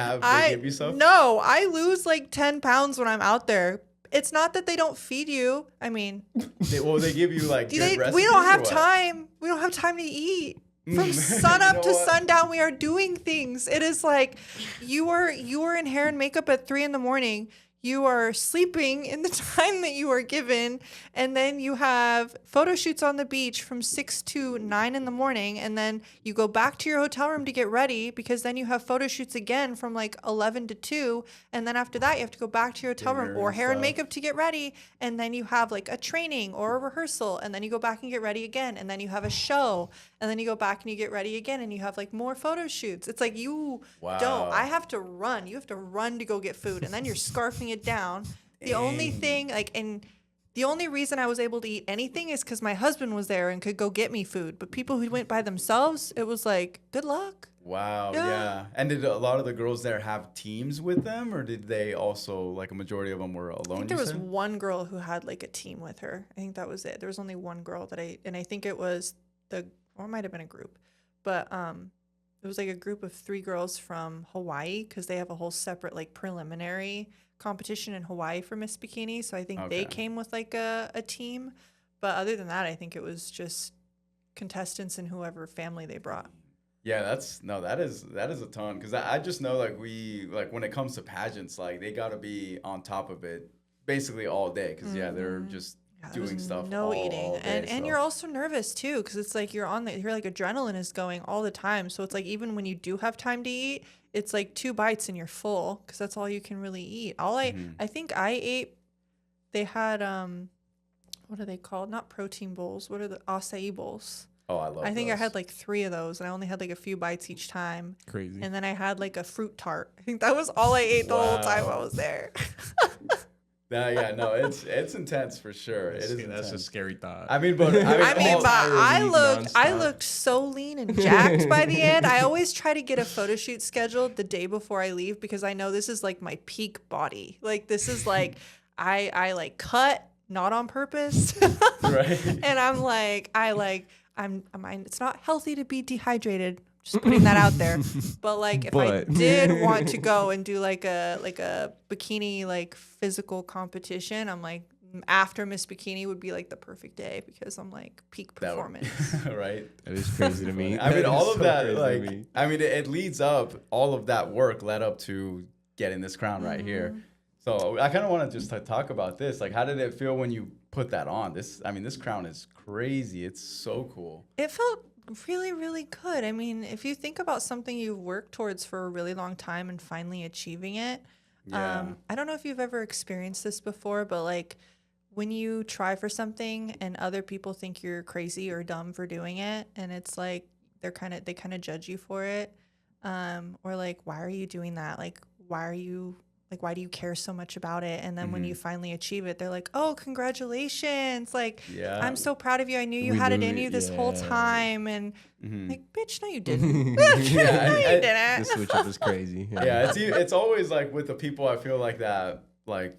give you stuff? No, I lose like 10 pounds when I'm out there. It's not that they don't feed you. I mean, They give you like good we recipes don't or have what? time. We don't have time to eat. From sun up You know to what? sundown, we are doing things. It is like you are in hair and makeup at 3 a.m. You are sleeping in the time that you are given, and then you have photo shoots on the beach from 6 to 9 in the morning, and then you go back to your hotel room to get ready because then you have photo shoots again from like 11 to 2, and then after that you have to go back to your hotel room Dinner or and hair and stuff. makeup to get ready, and then you have like a training or a rehearsal, and then you go back and get ready again, and then you have a show, and then you go back and you get ready again, and you have like more photo shoots. It's like you don't. Wow. I have to run. You have to run to go get food, and then you're scarfing it down. The only thing, like, and the only reason I was able to eat anything is because my husband was there and could go get me food. But people who went by themselves, it was like, good luck. Wow, Yeah. yeah. And did a lot of the girls there have teams with them, or did they also, like a majority of them were alone? I think there you was said? one girl who had like a team with her. I think that was it. There was only one girl that I think it was or it might have been a group, but it was like a group of 3 girls from Hawaii because they have a whole separate like preliminary competition in Hawaii for Miss Bikini. So I think they Okay. came with like a team. But other than that, I think it was just contestants and whoever family they brought. Yeah, that is a ton, because I just know like when it comes to pageants, like they got to be on top of it basically all day, because they're just Yeah, there was doing stuff no all eating, day, and so. you're also nervous too because it's like you're like adrenaline is going all the time. So it's like even when you do have time to eat, it's like 2 bites and you're full because that's all you can really eat. I think I ate they had what are they called? Not protein bowls. What are the acai bowls? Oh, I love I think I those. had like 3 of those, and I only had like a few bites each time. Crazy. And then I had like a fruit tart. I think that was all I ate the whole time I was there. Yeah, no, it's intense for sure. It is That's a intense. scary thought. I mean, but I looked so lean and jacked by the end. I always try to get a photo shoot scheduled the day before I leave because I know this is like my peak body. Like this is like I like cut not on purpose. Right. And I'm it's not healthy to be dehydrated. Just putting that out there. But like if I did want to go and do like a bikini like physical competition, I'm like after Miss Bikini would be like the perfect day because I'm like peak performance. Right. That is crazy to me. I mean, all of so that, crazy to like, me. I mean, it leads up, all of that work led up to getting this crown right here. So I kind of want to just talk about this. Like, how did it feel when you put that on? This crown is crazy. It's so cool. It felt really, really good. I mean, if you think about something you've worked towards for a really long time and finally achieving it, Yeah. I don't know if you've ever experienced this before, but like when you try for something and other people think you're crazy or dumb for doing it, and it's like they kind of judge you for it, or like, why are you doing that? Like, why do you care so much about it? And then when you finally achieve it, they're like, oh, congratulations. Like, Yeah. I'm so proud of you. I knew you We had it knew in it, you this whole yeah. time. And like, bitch, no, you didn't. Yeah, no, you I- didn't. The switch up is crazy. Yeah, it's always like with the people I feel like that, like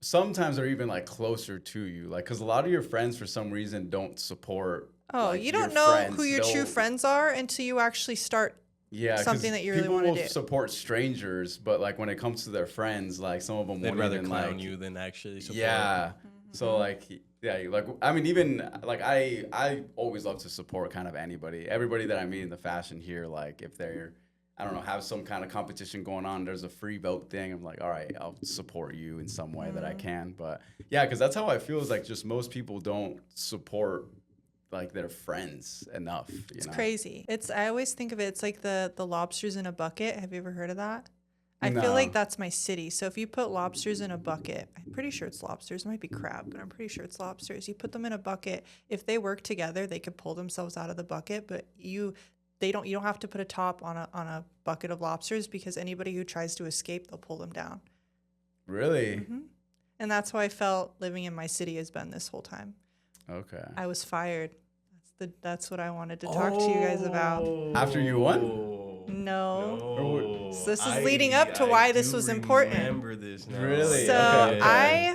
sometimes they're even like closer to you. Like, because a lot of your friends for some reason don't support. Oh, like, you your don't know friends. who your true They'll- friends are until you actually start. Yeah, 'cause something that you really people wanna will do. support strangers, but like when it comes to their friends, like some of them They'd won't rather even clown like you than actually support. Yeah. So like yeah, like I mean even like I always love to support kind of everybody that I meet in the fashion here. Like if they're I don't know have some kind of competition going on, there's a free vote thing. I'm like, all right, I'll support you in some way that I can. But yeah, because that's how I feel. Is like just most people don't support like their friends enough. It's crazy. I always think of it. It's like the lobsters in a bucket. Have you ever heard of that? I feel like that's my city. So if you put lobsters in a bucket, I'm pretty sure it's lobsters. It might be crab, but I'm pretty sure it's lobsters. You put them in a bucket. If they work together, they could pull themselves out of the bucket. But you don't have to put a top on a bucket of lobsters because anybody who tries to escape, they'll pull them down. Really? And that's how I felt living in my city has been this whole time. Okay. I was fired. That's what I wanted to talk to you guys about. After you won? No. So this is leading up to why this was important. Remember this now. Really? So Okay.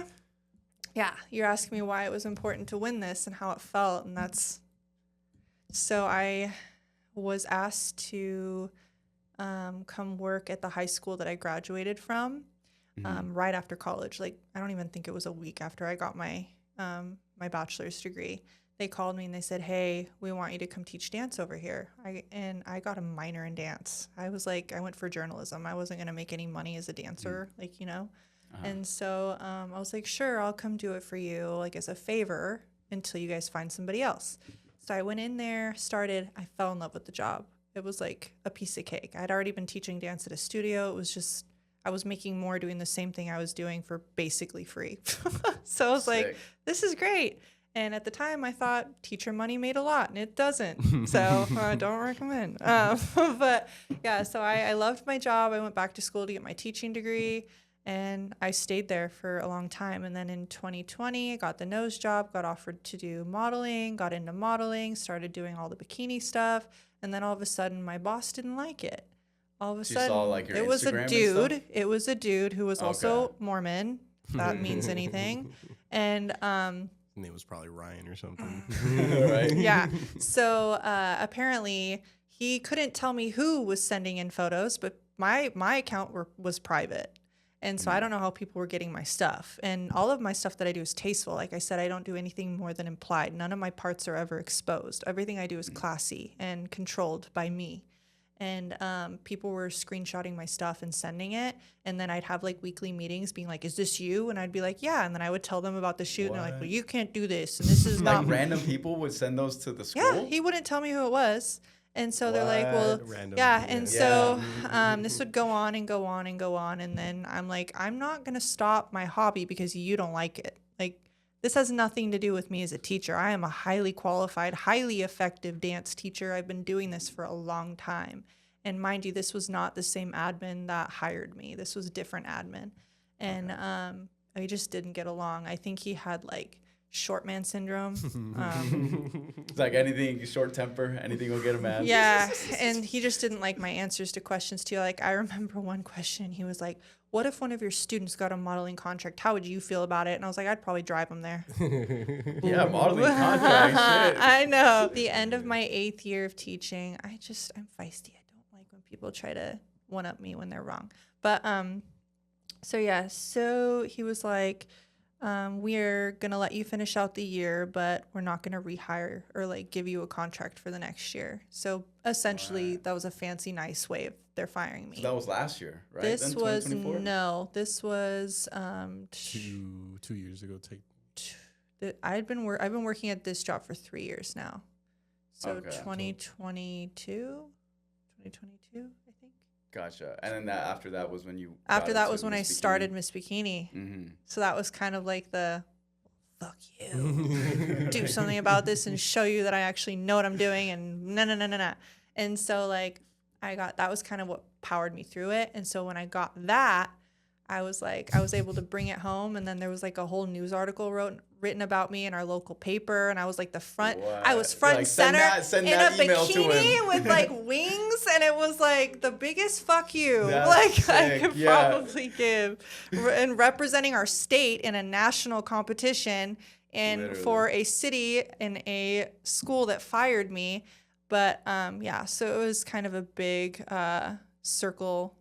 you're asking me why it was important to win this and how it felt, and so I was asked to come work at the high school that I graduated from right after college. Like I don't even think it was a week after I got my my bachelor's degree. They called me and they said, hey, we want you to come teach dance over here. I got a minor in dance. I was like, I went for journalism. I wasn't going to make any money as a dancer, like, you know. And so I was like, sure, I'll come do it for you, like as a favor until you guys find somebody else. So I went in there, I fell in love with the job. It was like a piece of cake. I'd already been teaching dance at a studio. It was just, I was making more doing the same thing I was doing for basically free. So I was like, this is great. And at the time, I thought teacher money made a lot, and it doesn't. So I don't recommend. But yeah, so I loved my job. I went back to school to get my teaching degree, and I stayed there for a long time. And then in 2020, I got the nose job, got offered to do modeling, got into modeling, started doing all the bikini stuff. And then all of a sudden, my boss didn't like it. All of a sudden, saw, like, your it was Instagram a and dude. stuff? It was a dude who was also Mormon. If that means anything. And His name was probably Ryan or something. Right? yeah. So apparently he couldn't tell me who was sending in photos, but my account was private. And so I don't know how people were getting my stuff. And all of my stuff that I do is tasteful. Like I said, I don't do anything more than implied. None of my parts are ever exposed. Everything I do is classy and controlled by me. And people were screenshotting my stuff and sending it. And then I'd have like weekly meetings being like, is this you? And I'd be like, yeah. And then I would tell them about the shoot. And they're like, well, you can't do this. And this is Like not. random people would send those to the school? Yeah, he wouldn't tell me who it was. And so they're like, well, Random, yeah. yeah. And so this would go on and go on and go on. And then I'm like, I'm not going to stop my hobby because you don't like it. like, this has nothing to do with me as a teacher. I am a highly qualified, highly effective dance teacher. I've been doing this for a long time. And mind you, this was not the same admin that hired me. This was a different admin. And we just didn't get along. I think he had like short man syndrome. It's like anything, short temper, anything will get him mad. Yeah, and he just didn't like my answers to questions too. Like, I remember one question, he was like, what if one of your students got a modeling contract? How would you feel about it? And I was like, I'd probably drive them there. Yeah, modeling contract, shit. I know. The end of my 8th year of teaching, I'm feisty. I don't like when people try to one-up me when they're wrong. But, so he was like, we're going to let you finish out the year, but we're not going to rehire or like give you a contract for the next year. So essentially that was a fancy, nice way of they're firing me. So that was last year, right? This then, was, 2024? No, this was, 2 years ago. I've been working at this job for 3 years now. So Okay. 2022, I think. Gotcha. And then after that was when you... After got that into was when I Miss Bikini? started Miss Bikini. Mm-hmm. So that was kind of like the, fuck you, do something about this and show you that I actually know what I'm doing and no. And so like that was kind of what powered me through it. And so when I got that, I was able to bring it home. And then there was like a whole news article written about me in our local paper. And I was like I was front and center send in a that email to bikini him. with like wings. And it was like the biggest fuck you That's like I sick, could yeah. probably give. And representing our state in a national competition and Literally. for a city in a school that fired me. But so it was kind of a big circle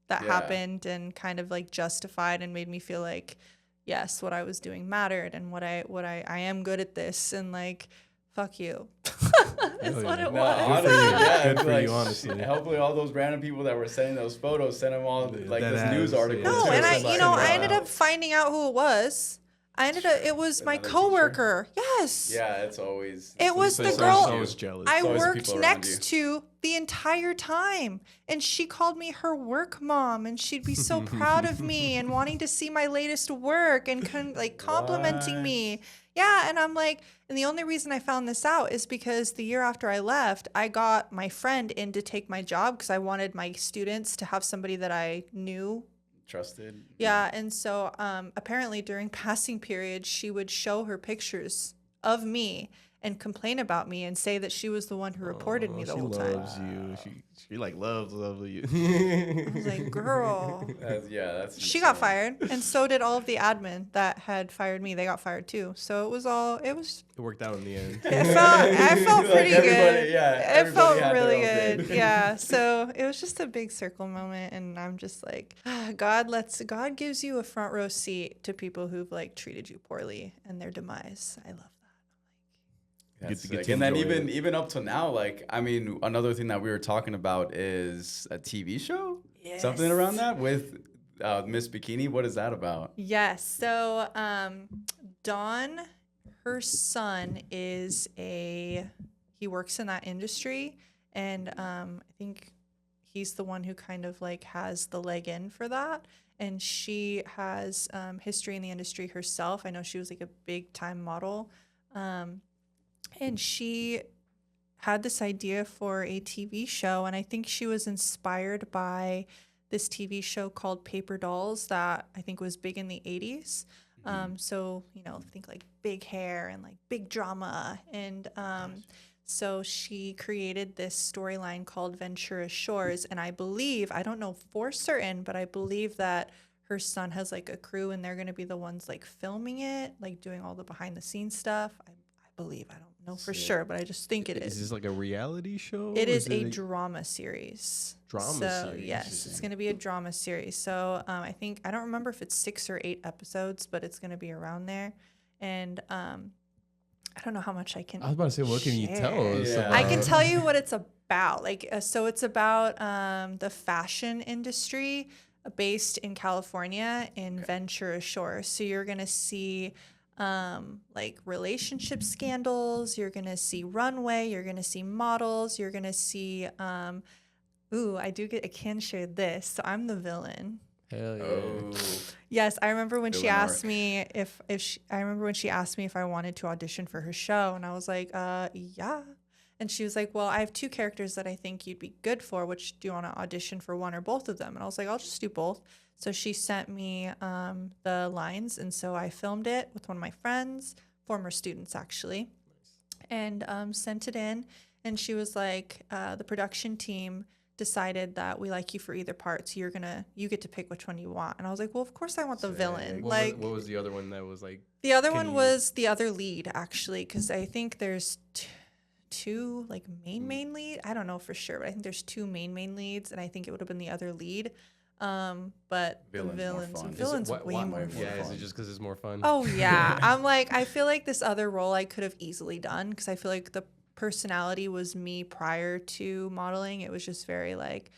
that happened and kind of like justified and made me feel like, yes, what I was doing mattered and what I am good at this and like, fuck you. That's what it No, was. honestly, yeah. Good it's for like, you, honestly. Hopefully all those random people that were sending those photos sent them all like That this news ass, article. yeah. No, too. and It's like, I ended up finding out who it was. It was my Another teacher? coworker. Yes. Yeah, it's always... It was So the it's girl always jealous. I It's always the worked people around next to the entire time. And she called me her work mom. And she'd be so proud of me and wanting to see my latest work and complimenting What? me. Yeah. And I'm like, and the only reason I found this out is because the year after I left, I got my friend in to take my job because I wanted my students to have somebody that I knew. Trusted. Yeah, and so apparently during passing periods, she would show her pictures of me and complain about me and say that she was the one who reported me the whole time. She loves you. She like loves you. I was like, girl. That's She got insane. fired, and so did all of the admin that had fired me. They got fired too. So it was. It worked out in the end. I felt Like pretty everybody- good. yeah, It everybody felt had their really own good. thing. Yeah. So it was just a big circle moment, and I'm just like, God gives you a front row seat to people who've like treated you poorly and their demise. I love that. That's to get sick. to And then enjoy even up to now, like, I mean, another thing that we were talking about is a TV show, something around that with Miss Bikini. What is that about? Yes. So Dawn, her son he works in that industry, and I think he's the one who kind of like has the leg in for that. And she has history in the industry herself. I know she was like a big time model. And she had this idea for a TV show, and I think she was inspired by this TV show called Paper Dolls that I think was big in the 80s. So, think like big hair and like big drama. And so she created this storyline called Ventura Shores. And I don't know for certain, but I believe that her son has like a crew and they're going to be the ones like filming it, like doing all the behind the scenes stuff. I believe. I don't know for sure, but I just think it is. Is this like a reality show? It is a drama series. Drama series. Yes, it's going to be a drama series. So I don't remember if it's 6 or 8 episodes, but it's going to be around there. And I don't know how much I can. I was about to say, what can you tell us? Yeah. I can tell you what it's about. So it's about the fashion industry based in California in Ventura Shores. So you're going to see like relationship scandals, you're gonna see runway, you're gonna see models, you're gonna see I can share this. So I'm the villain. Hell yeah. Oh. Yes, I remember when she Villain asked arc. me I remember when she asked me if I wanted to audition for her show, and I was like, yeah. And she was like, well, I have two characters that I think you'd be good for. Which do you want to audition for, one or both of them? And I was like, I'll just do both. So she sent me the lines, and so I filmed it with one of my friends, former students actually, and sent it in. And she was like, the production team decided that we like you for either part, so you get to pick which one you want. And I was like, well, of course I want the villain. Like, What was the other one that was like? the other Can one you- was the other lead, actually, because I think there's two like main lead. I don't know for sure, but I think there's two main leads, and I think it would have been the other lead. But Villain's the more villains, fun. villains Is it- way why- more more Yeah, is fun. it just because it's more fun? Oh yeah, I'm like, I feel like this other role I could have easily done, because I feel like the personality was me prior to modeling. It was just very like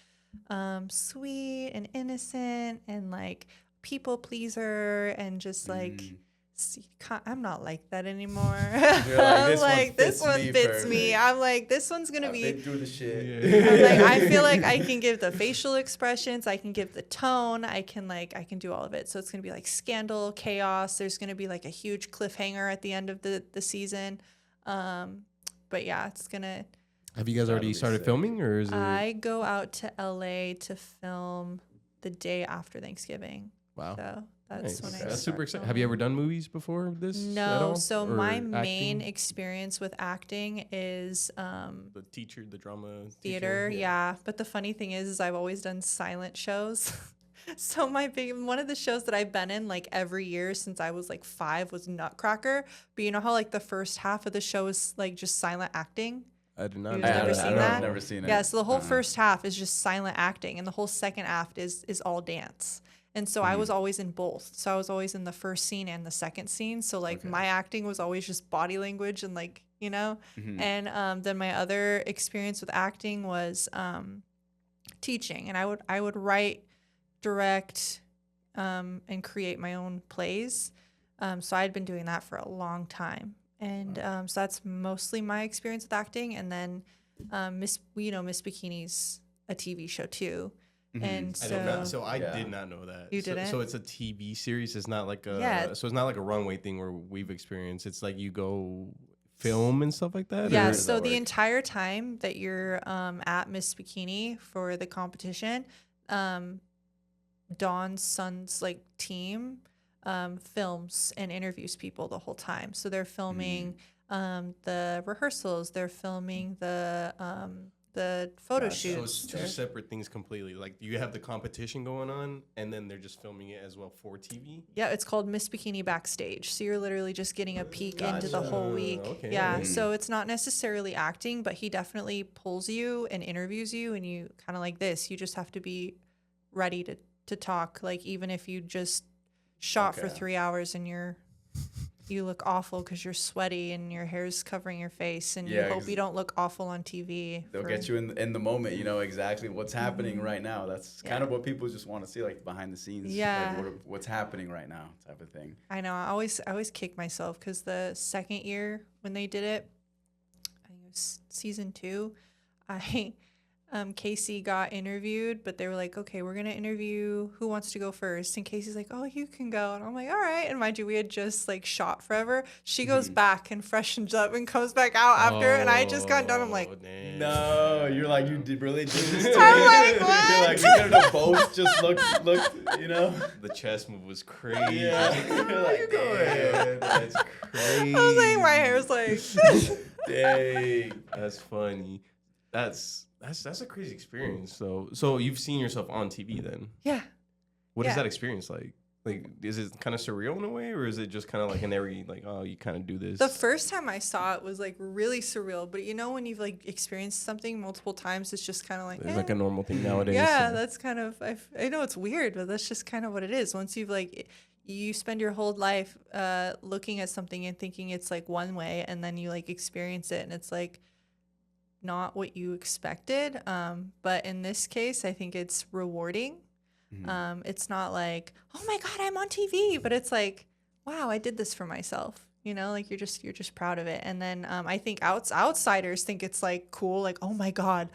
sweet and innocent and like people pleaser and just like I'm not like that anymore. You're like, this one like this fits one me fits me. perfect. I'm like, this one's gonna I've be. been through the shit. I'm like, I feel like I can give the facial expressions, I can give the tone, I can do all of it. So it's gonna be like scandal, chaos. There's gonna be like a huge cliffhanger at the end of the season. But yeah, it's gonna. Have you guys That'll already be started sick. filming, or is it? I go out to LA to film the day after Thanksgiving. Wow. So that's Nice. when I That's super start exciting. Have you ever filming. done movies before this? at No. all? So Or my main acting? experience with acting is The teacher, the drama theater. teaching? Yeah. But the funny thing is I've always done silent shows. So one of the shows that I've been in like every year since I was like 5 was Nutcracker. But you know how like the first half of the show is like just silent acting? I did not. You've know never that. seen I don't that? know. Never seen it. Yeah, so the whole Uh-uh. first half is just silent acting, and the whole second half is all dance. And so I was always in both. So I was always in the first scene and the second scene. So like Okay. my acting was always just body language and like, you know. Mhm. And then my other experience with acting was teaching, and I would write, direct, and create my own plays. So I'd been doing that for a long time. And so that's mostly my experience with acting. And then Miss Bikini's a TV show too. And I did not. so So I Yeah. did not know that. You So didn't? it's a TV series. It's not like a. Yeah. So it's not like a runway thing where we've experienced. It's like you go film and stuff like that. yeah, or- does so that the work? entire time that you're at Miss Bikini for the competition, Dawn's son's like team films and interviews people the whole time. So they're filming the rehearsals, they're filming the photo Gotcha. So shoots. it's two They're- separate things completely. Like you have the competition going on, and then they're just filming it as well for TV. Yeah, it's called Miss Bikini Backstage. So you're literally just getting a peek into the whole Gotcha. week. Okay. Yeah, Mhm. so it's not necessarily acting, but he definitely pulls you and interviews you, and you kind of like this. You just have to be ready to talk. Like even if you just shot for Okay. 3 hours and you look awful because you're sweaty and your hair's covering your face, and you Yeah, hope 'cause you don't look awful on TV. They'll for- get you in the moment. You know exactly what's happening right now. That's kind of what people just want to see, like behind the scenes. Yeah. Like what's happening right now, type of thing. I know. I always kick myself because the second year when they did it, I think it was season 2, Casey got interviewed, but they were like, okay, we're gonna interview who wants to go first. And Casey's like, oh, you can go. And I'm like, all right. And mind you, we had just like shot forever. She goes back and freshens up and comes back out after, and I just got done. I'm like, Oh, damn. No, you're like really did this. To I'm me? like, You're what? like, you could have both just look, you know. The chess move was crazy. Yeah. You're like, damn. That's crazy. I was like, my hair's like, Dang. That's funny. That's a crazy experience. So you've seen yourself on TV then. yeah. What is Yeah. that experience like? Like, is it kind of surreal in a way, or is it just kind of like an every like, oh, you kind of do this? The first time I saw it was like really surreal, but you know when you've like experienced something multiple times, it's just kind of like, It's like a normal thing nowadays. yeah, so- that's kind of I know it's weird, but that's just kind of what it is. Once you've like you spend your whole life looking at something and thinking it's like one way, and then you like experience it and it's like not what you expected. But in this case, I think it's rewarding. It's not like, oh my God, I'm on TV, but it's like, wow, I did this for myself. You know, like you're just proud of it. And then I think outsiders think it's like cool, like, oh my God,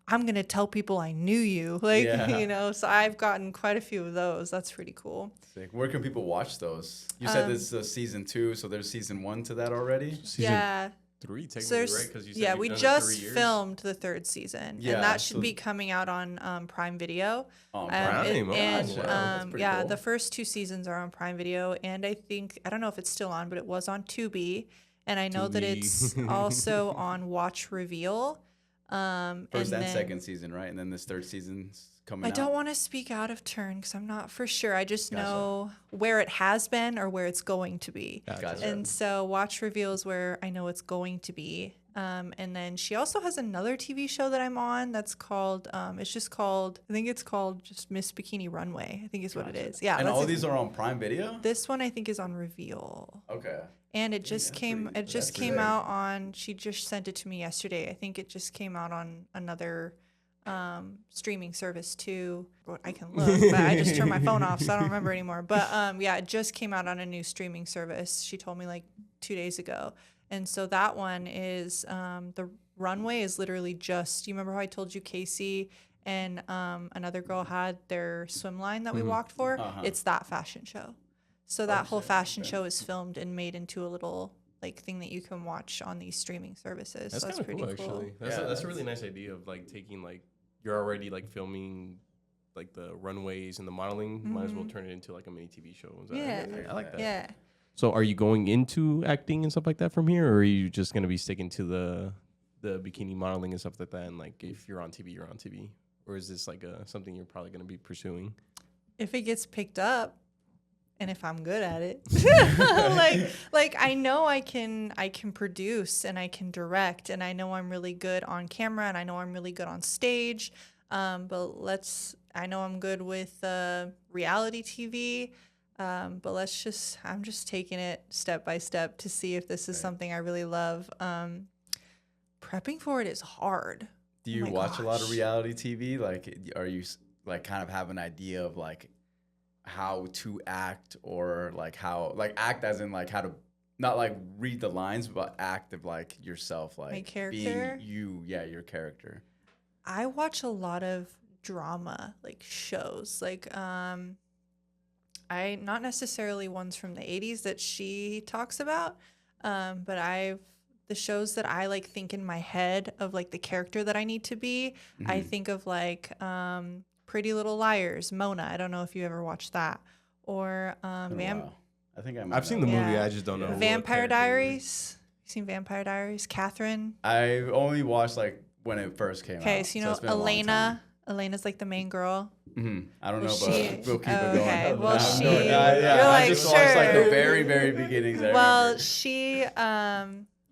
I'm going to tell people I knew you. Like, Yeah. you know, so I've gotten quite a few of those. That's pretty cool. Sick. Where can people watch those? You said this is season 2, so there's season 1 to that already? Season Yeah. 3, technically, So right? Because you said yeah, you've we done it just 3 years. filmed the 3rd season, Yeah, and that should so- be coming out on Prime Video. Oh, Prime. Oh, And wow. That's pretty yeah, cool. the first 2 seasons are on Prime Video, and I don't know if it's still on, but it was on Tubi, and I know that Tubi. it's also on Watch Reveal. First and then- second season, right? And then this 3rd season's coming I out. don't want to speak out of turn because I'm not for sure. I just Gotcha. know where it has been or where it's going to be. Gotcha. And so Watch Reveal is where I know it's going to be. And then she also has another TV show that I'm on that's called, I think it's called just Miss Bikini Runway, I think is what it is. Yeah. And that's all these are on Prime Video? This one I think is on Reveal. Okay. And it just came that's came sick. out on, she just sent it to me yesterday. I think it just came out on another streaming service too. I can look, but I just turned my phone off, so I don't remember anymore. But yeah, it just came out on a new streaming service. She told me like 2 days ago. And so that one is the runway is literally just, you remember how I told you Casey and another girl had their swim line that we walked for? It's that fashion show. So that whole fashion show is filmed and made into a little like thing that you can watch on these streaming services. That's So that's kind of pretty cool, cool. actually. Yeah, That's a really nice idea of like taking like you're already like filming like the runways and the modeling. Might as well turn it into like a mini TV show. Yeah. I like that. Yeah. So are you going into acting and stuff like that from here, or are you just gonna be sticking to the bikini modeling and stuff like that? And like if you're on TV, you're on TV, or is this like something you're probably gonna be pursuing? If it gets picked up and if I'm good at it, like I know I can produce and I can direct, and I know I'm really good on camera, and I know I'm really good on stage. But I know I'm good with reality TV. But I'm just taking it step by step to see if this is something I really love. Prepping for it is hard. Do you my watch a lot of gosh. reality TV? Like, are you like kind of have an idea of like how to act, or like how like act as in like how to not like read the lines, but act of like yourself, like character? being you, yeah, your character. I watch a lot of drama like shows, like I not necessarily ones from the 80s that she talks about, but the shows that I like think in my head of like the character that I need to be. I think of like Pretty Little Liars, Mona. I don't know if you ever watched that, or Been a while. I think I might I've seen know the that. movie. Yeah. I just don't know. what Vampire character. Diaries. You seen Vampire Diaries? Catherine. I only watched like when it first came out. Okay, so you know it's been a long time. Elena. Elena's like the main girl. I don't know, Was but she- we'll keep it oh, going. okay. Well, I have she- no idea. you're I like, just watched like the sure. very, very beginnings. I Well, remember.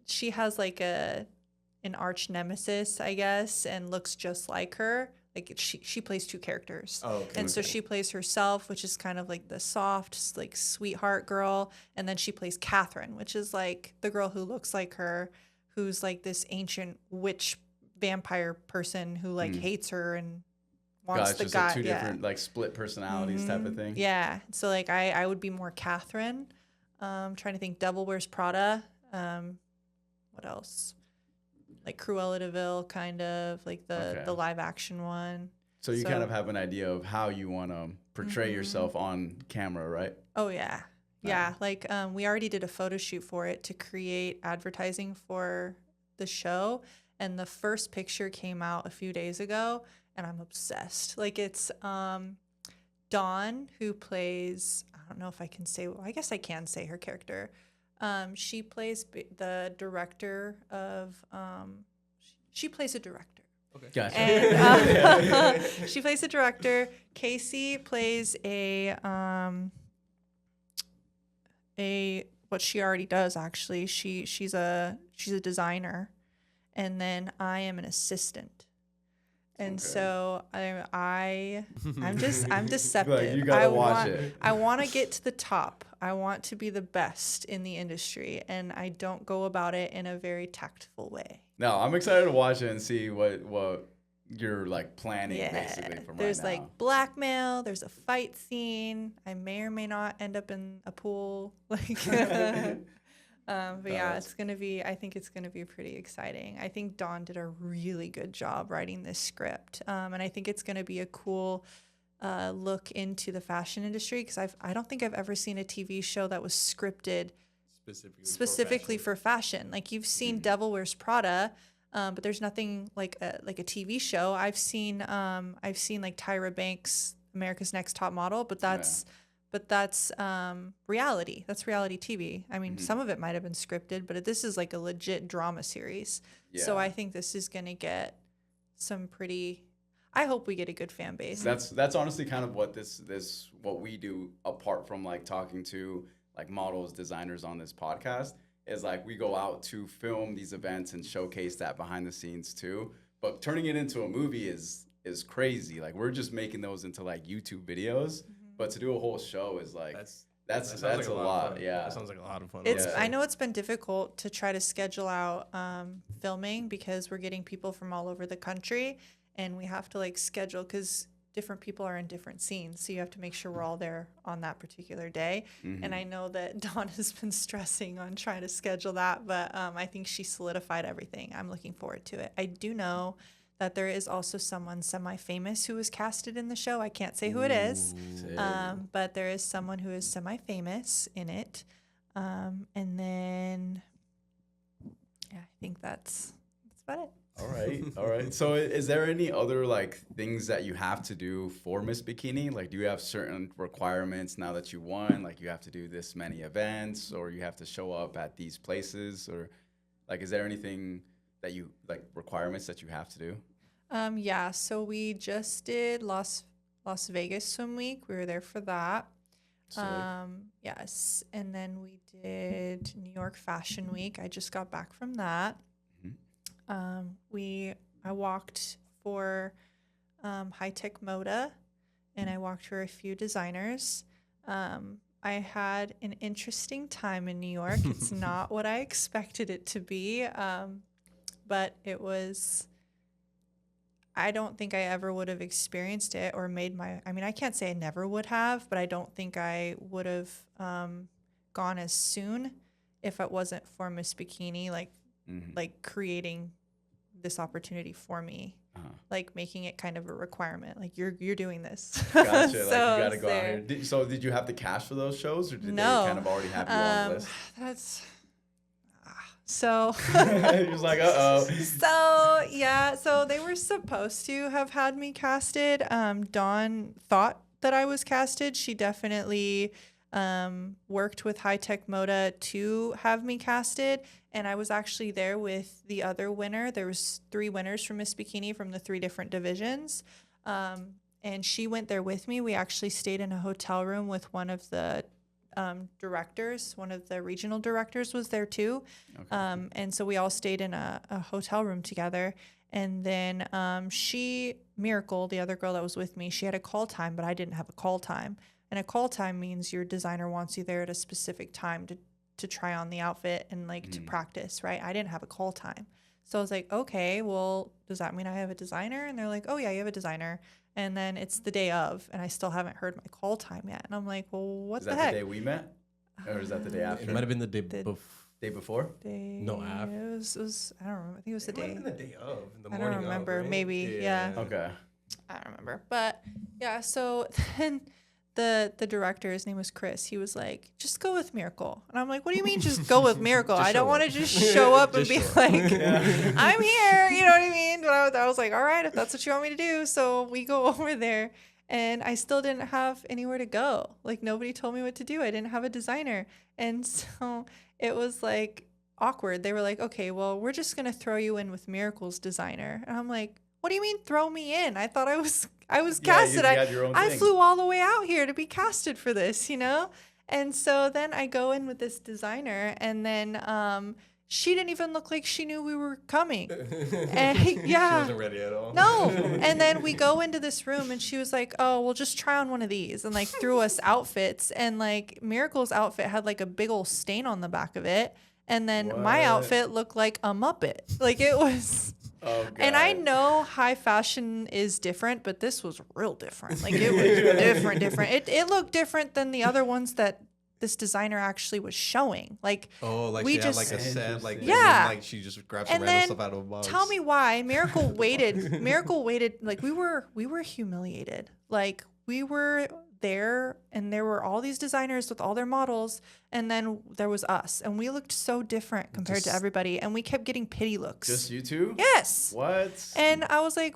she has like an arch nemesis, I guess, and looks just like her. Like she plays 2 characters. Oh, okay. And so she plays herself, which is kind of like the soft, like sweetheart girl, and then she plays Catherine, which is like the girl who looks like her, who's like this ancient witch vampire person who like hates her and wants Gosh, the just guy. like 2 yeah. different like split personalities type of thing. Yeah. So like I would be more Catherine. Trying to think. Devil Wears Prada. What else? Like Cruella de Vil, kind of like the live action one. So you kind of have an idea of how you want to portray yourself on camera, right? Oh yeah. Yeah, like we already did a photo shoot for it to create advertising for the show, and the first picture came out a few days ago, and I'm obsessed. Like it's Dawn, who plays, I don't know if I can say, well, I guess I can say her character. She plays the director of, she plays a director. Okay. Gotcha. And she plays a director. Casey plays what she already does actually. She's a designer, and then I am an assistant. And so I'm deceptive. Like, you gotta watch it. I want to get to the top. I want to be the best in the industry, and I don't go about it in a very tactful way. No, I'm excited to watch it and see what you're like planning basically from There's right now. like blackmail. There's a fight scene. I may or may not end up in a pool. Like, But yeah, I think it's gonna be pretty exciting. I think Dawn did a really good job writing this script. And I think it's gonna be a cool look into the fashion industry, because I don't think I've ever seen a TV show that was scripted specifically for fashion. Like, you've seen Devil Wears Prada, but there's nothing like a TV show. I've seen like Tyra Banks' America's Next Top Model, but that's reality. That's reality TV. I mean, some of it might have been scripted, but this is like a legit drama series. Yeah. So I think this is gonna get some pretty. I hope we get a good fan base. That's honestly kind of what what we do, apart from like talking to like models, designers on this podcast, is like we go out to film these events and showcase that behind the scenes too. But turning it into a movie is crazy. Like, we're just making those into like YouTube videos, but to do a whole show is like that's like a lot. Yeah, that sounds like a lot of fun. I know it's been difficult to try to schedule out filming, because we're getting people from all over the country, and we have to like schedule, because different people are in different scenes. So you have to make sure we're all there on that particular day. And I know that Dawn has been stressing on trying to schedule that, but I think she solidified everything. I'm looking forward to it. I do know that there is also someone semi-famous who was casted in the show. I can't say who it is, but there is someone who is semi-famous in it. And then, yeah, I think that's about it. All right. So is there any other like things that you have to do for Miss Bikini? Like, do you have certain requirements now that you won? Like, you have to do this many events, or you have to show up at these places, or like, is there anything that you like, requirements that you have to do? Yeah, so we just did Las Vegas Swim Week. We were there for that. Yes, and then we did New York Fashion Week. I just got back from that. I walked for High-Tech Moda, and I walked for a few designers. I had an interesting time in New York. It's not what I expected it to be, but it was. I don't think I ever would have experienced it or I can't say I never would have, but I don't think I would have gone as soon if it wasn't for Miss Bikini, like creating this opportunity for me, like making it kind of a requirement. Like, you're doing this. Gotcha. So, like, you got to go out here. Did you have to cash for those shows, or did they kind of already have you on the list? That's... So he was like, uh-oh. So yeah, so they were supposed to have had me casted. Dawn thought that I was casted. She definitely worked with High-Tech Moda to have me casted, and I was actually there with the other winner. There was 3 winners from Miss Bikini from the 3 different divisions, and she went there with me. We actually stayed in a hotel room with one of the directors. One of the regional directors was there too. Okay. And so we all stayed in a hotel room together. And then Miracle, the other girl that was with me, she had a call time, but I didn't have a call time. And a call time means your designer wants you there at a specific time to try on the outfit and like to practice, right? I didn't have a call time. So I was like, okay, well, does that mean I have a designer? And they're like, oh yeah, you have a designer. And then it's the day of, and I still haven't heard my call time yet. And I'm like, well, what the heck? Is that the day we met? Or is that the day after? It might have been the day before? No, after. It was, I don't remember. I think it was the day. It might have been the day of. The I morning don't remember. Of, right? Maybe, yeah. Okay. I don't remember. But yeah, so then the director, his name was Chris, he was like, just go with Miracle. And I'm like, what do you mean just go with Miracle? I don't want to just show up and be like, I'm here, you know what I mean? But I was like, all right, if that's what you want me to do. So we go over there, and I still didn't have anywhere to go. Like, nobody told me what to do. I didn't have a designer. And so it was like awkward. They were like, okay, well, we're just going to throw you in with Miracle's designer. And I'm like, what do you mean throw me in? I thought I was casted. I flew all the way out here to be casted for this, you know? And so then I go in with this designer, and then she didn't even look like she knew we were coming. And yeah. She wasn't ready at all. No. And then we go into this room, and she was like, oh, well, just try on one of these, and like threw us outfits. And like Miracle's outfit had like a big old stain on the back of it. And then my outfit looked like a Muppet. Like, it was... Oh, God. And I know high fashion is different, but this was real different. Like, it was different. It looked different than the other ones that this designer actually was showing. Like, like we she had just, like a set, like, Yeah. and then, like she just grabbed some and random then stuff out of a box. tell me why Miracle waited. Miracle waited. Like, we were humiliated. Like, we were there, and there were all these designers with all their models, and then there was us, and we looked so different compared to everybody, and we kept getting pity looks. Just you two? Yes. What? And I was like,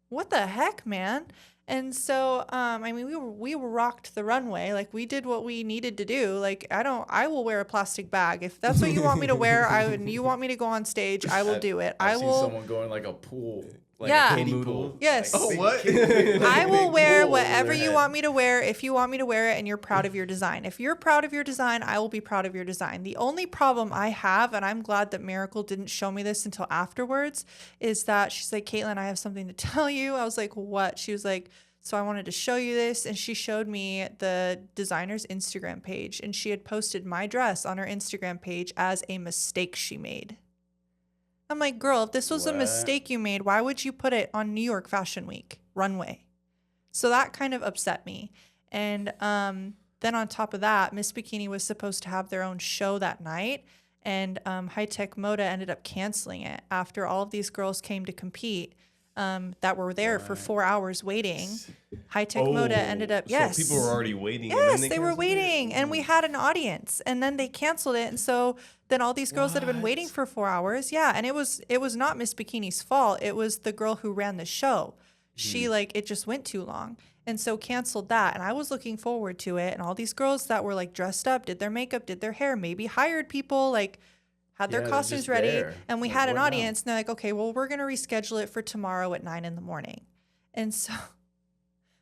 what the heck, man? And so, I mean, we rocked the runway. Like, we did what we needed to do. Like, I will wear a plastic bag. If that's what you want me to wear, and you want me to go on stage, I will do it. I've I will. seen someone go in like a pool. Like Yeah. a kiddie Pool. pool. Yes. Like, Oh, big what? kiddie- like I a will big wear pool whatever over you their want head. me to wear if you want me to wear it and you're proud of your design. If you're proud of your design, I will be proud of your design. The only problem I have, and I'm glad that Miracle didn't show me this until afterwards, is that she's like, Caitlin, I have something to tell you. I was like, what? She was like, so I wanted to show you this. And she showed me the designer's Instagram page, and she had posted my dress on her Instagram page as a mistake she made. I'm like, girl, if this was a What? mistake you made, why would you put it on New York Fashion Week runway? So that kind of upset me. And then on top of that, Miss Bikini was supposed to have their own show that night. And Haute Moda ended up canceling it after all of these girls came to compete that were there for 4 hours waiting. Haute Moda ended up, yes. So people were already waiting. Yes, and they were canceled it? waiting, and we had an audience, and then they canceled it, and so then all these girls that have been waiting for 4 hours, and it was not Miss Bikini's fault. It was the girl who ran the show. She it just went too long, and so canceled that. And I was looking forward to it, and all these girls that were like dressed up, did their makeup, did their hair, maybe hired people, like had their Yeah, they're costumes just ready, there. and we Like, had an what now? audience. And they're like, okay, well, we're gonna reschedule it for tomorrow at 9 a.m. And so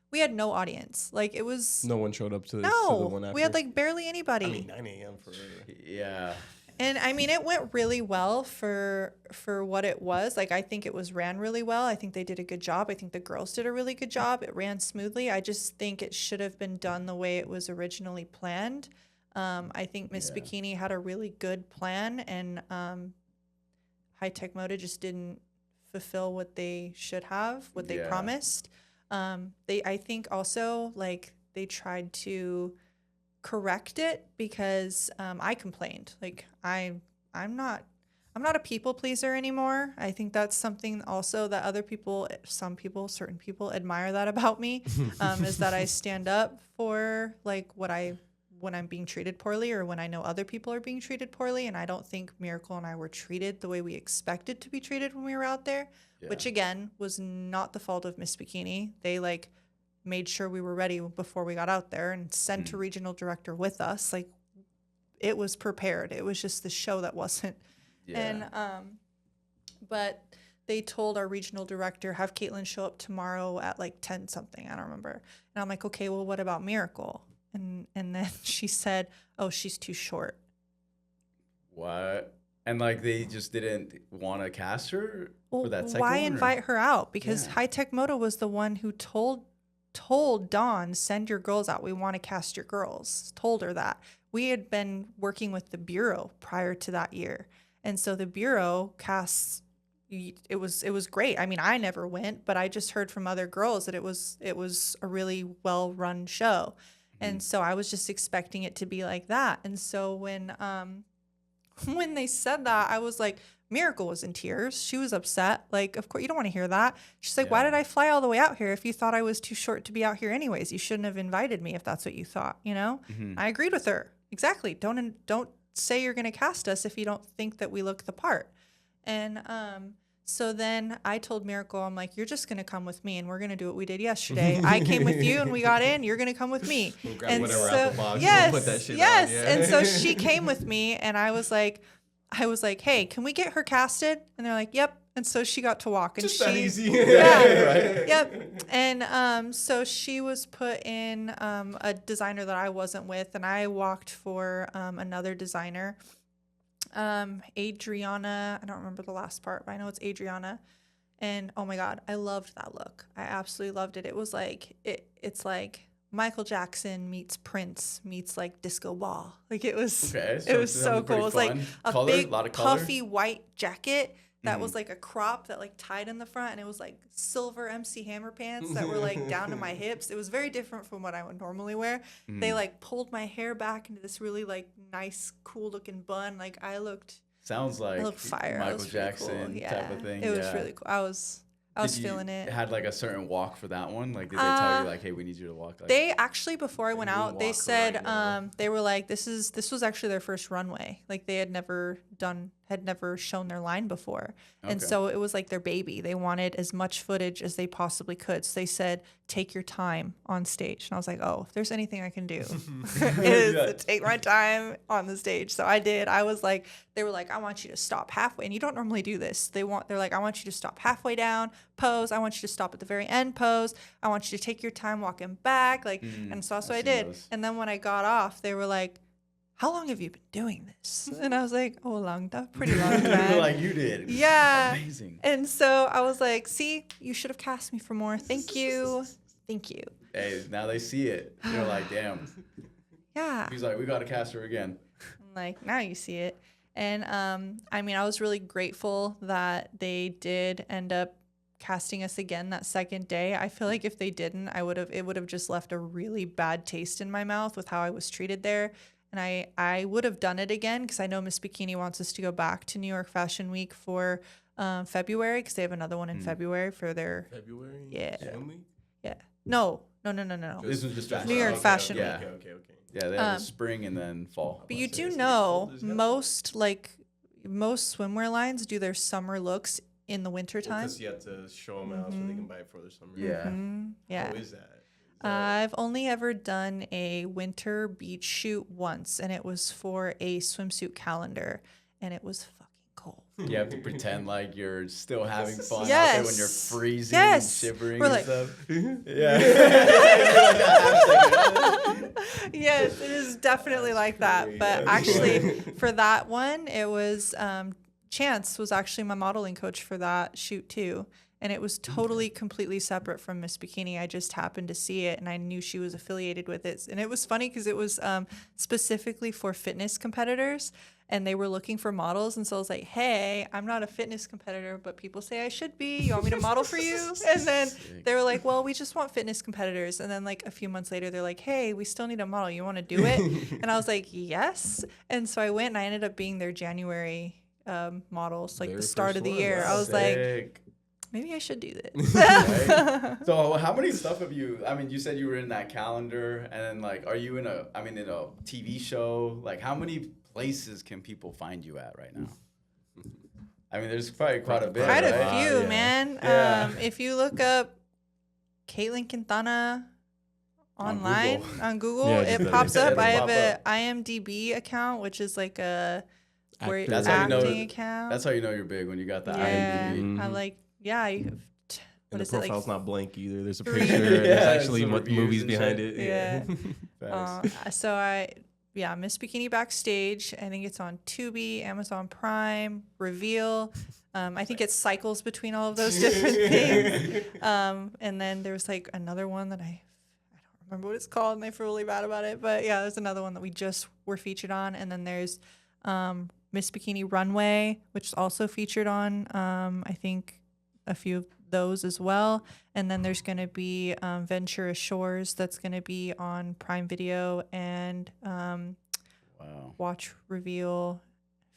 we had no audience. Like, it was No one showed up to, to the one no, after. we had like barely anybody. I mean, 9 a.m. for Yeah. And I mean, it went really well for what it was. Like, I think it was ran really well. I think they did a good job. I think the girls did a really good job. It ran smoothly. I just think it should have been done the way it was originally planned. I think Miss Bikini had a really good plan, and High Tech Moda just didn't fulfill what they should have, what they promised. I think also, like, they tried to correct it because I complained. Like, I'm not a people pleaser anymore. I think that's something also that certain people admire that about me, is that I stand up for like when I'm being treated poorly, or when I know other people are being treated poorly. And I don't think Miracle and I were treated the way we expected to be treated when we were out there, which again was not the fault of Miss Bikini. They like made sure we were ready before we got out there and sent a regional director with us. Like, it was prepared. It was just the show that wasn't. And but they told our regional director, have Caitlin show up tomorrow at like 10 something. I don't remember. And I'm like, okay, well, what about Miracle? And then she said, oh, she's too short. What? And like they just didn't want to cast her for that second Why one, or- invite her out? Because High Tech Moda was the one who told Dawn, send your girls out. We want to cast your girls. Told her that. We had been working with the Bureau prior to that year. And so the Bureau casts, it was great. I mean, I never went, but I just heard from other girls that it was a really well-run show. And so I was just expecting it to be like that. And so when they said that, I was like, Miracle was in tears. She was upset. Like, of course, you don't want to hear that. She's like, why did I fly all the way out here if you thought I was too short to be out here anyways? You shouldn't have invited me if that's what you thought, you know? I agreed with her. Exactly. Don't say you're going to cast us if you don't think that we look the part. And so then I told Miracle, I'm like, you're just going to come with me, and we're going to do what we did yesterday. I came with you and we got in. You're going to come with me. We'll grab And whatever so, out the box. yes, We'll put that shit yes. on. Yeah. And so she came with me, and I was like, hey, can we get her casted? And they're like, yep. And so she got to walk. And Just that easy. Yeah. Right? Yep. And so she was put in a designer that I wasn't with, and I walked for another designer. Adriana, I don't remember the last part, but I know it's Adriana. And oh my God, I loved that look. I absolutely loved it. It was like, it's like Michael Jackson meets Prince meets like disco ball. Like, it was, Okay, it was so cool. It was like a Color, big lot of color? puffy white jacket that was like a crop that like tied in the front, and it was like silver MC Hammer pants that were like down to my hips. It was very different from what I would normally wear. They like pulled my hair back into this really like nice, cool looking bun. Like I looked fire. Michael Jackson cool. type of thing. It was really cool. I was feeling it. Had like a certain walk for that one? Like did they tell you like, hey, we need you to walk? Like, they actually, before I went out, they said right they were like, this was actually their first runway. Like they had never shown their line before. And so it was like their baby. They wanted as much footage as they possibly could. So they said, take your time on stage. And I was like, oh, if there's anything I can do, it is to take my time on the stage. So I did. I was like, they were like, I want you to stop halfway. And you don't normally do this. They're like, I want you to stop halfway down, pose. I want you to stop at the very end, pose. I want you to take your time walking back. Like, and so I did. Those. And then when I got off, they were like, how long have you been doing this? And I was like, oh, pretty long time. Like you did. Yeah. Amazing. And so I was like, see, you should have cast me for more. Thank you. Thank you. Hey, now they see it. They're like, damn. Yeah. He's like, we got to cast her again. I'm like, now you see it. And I mean, I was really grateful that they did end up casting us again that second day. I feel like if they didn't, it would have just left a really bad taste in my mouth with how I was treated there. And I would have done it again because I know Miss Bikini wants us to go back to New York Fashion Week for February, because they have another one in February for their February. Yeah. Fashion Week? Yeah. No. This was just New York Fashion Week. Okay. Yeah, they have spring and then fall. But you do know most swimwear lines do their summer looks in the winter time. Because you have to show them out so they can buy it for the summer. Yeah. Yeah. How is that? I've only ever done a winter beach shoot once, and it was for a swimsuit calendar, and it was fucking cold. You have to pretend like you're still having fun Yes. out there when you're freezing Yes. and shivering We're and like- stuff. Yeah. Yes, it is definitely like that. But actually, for that one, it was Chance was actually my modeling coach for that shoot too. And it was totally, completely separate from Miss Bikini. I just happened to see it, and I knew she was affiliated with it. And it was funny because it was specifically for fitness competitors, and they were looking for models. And so I was like, hey, I'm not a fitness competitor, but people say I should be. You want me to model for you? And then they were like, well, we just want fitness competitors. And then like a few months later, they're like, hey, we still need a model. You want to do it? And I was like, yes. And so I went, and I ended up being their January models, like Very the start first of the one. year. I was like, Sick. maybe I should do this. Right? So how many stuff have you, I mean, you said you were in that calendar, and then like, are you in a TV show? Like how many places can people find you at right now? I mean, there's probably quite a bit. Quite a right? few, Yeah. man. Yeah. If you look up Caitlin Quintana online on Google, Yeah, it just pops it'll up. I have pop a up. IMDb account, which is like a Actor. That's how you know- acting account. That's how you know you're big, when you got the yeah, IMDb. I like. Yeah, you have And what the is it like? profile's not blank either. There's a three- picture. Yeah, There's actually some what reviews movies and behind shit. it. Yeah. So Miss Bikini Backstage. I think it's on Tubi, Amazon Prime, Reveal. I think it cycles between all of those different things. And then there's like another one that I don't remember what it's called, and I feel really bad about it. But yeah, there's another one that we just were featured on. And then there's Miss Bikini Runway, which is also featured on I think a few of those as well. And then there's going to be Ventura Shores, that's going to be on Prime Video, and Wow. Watch Reveal,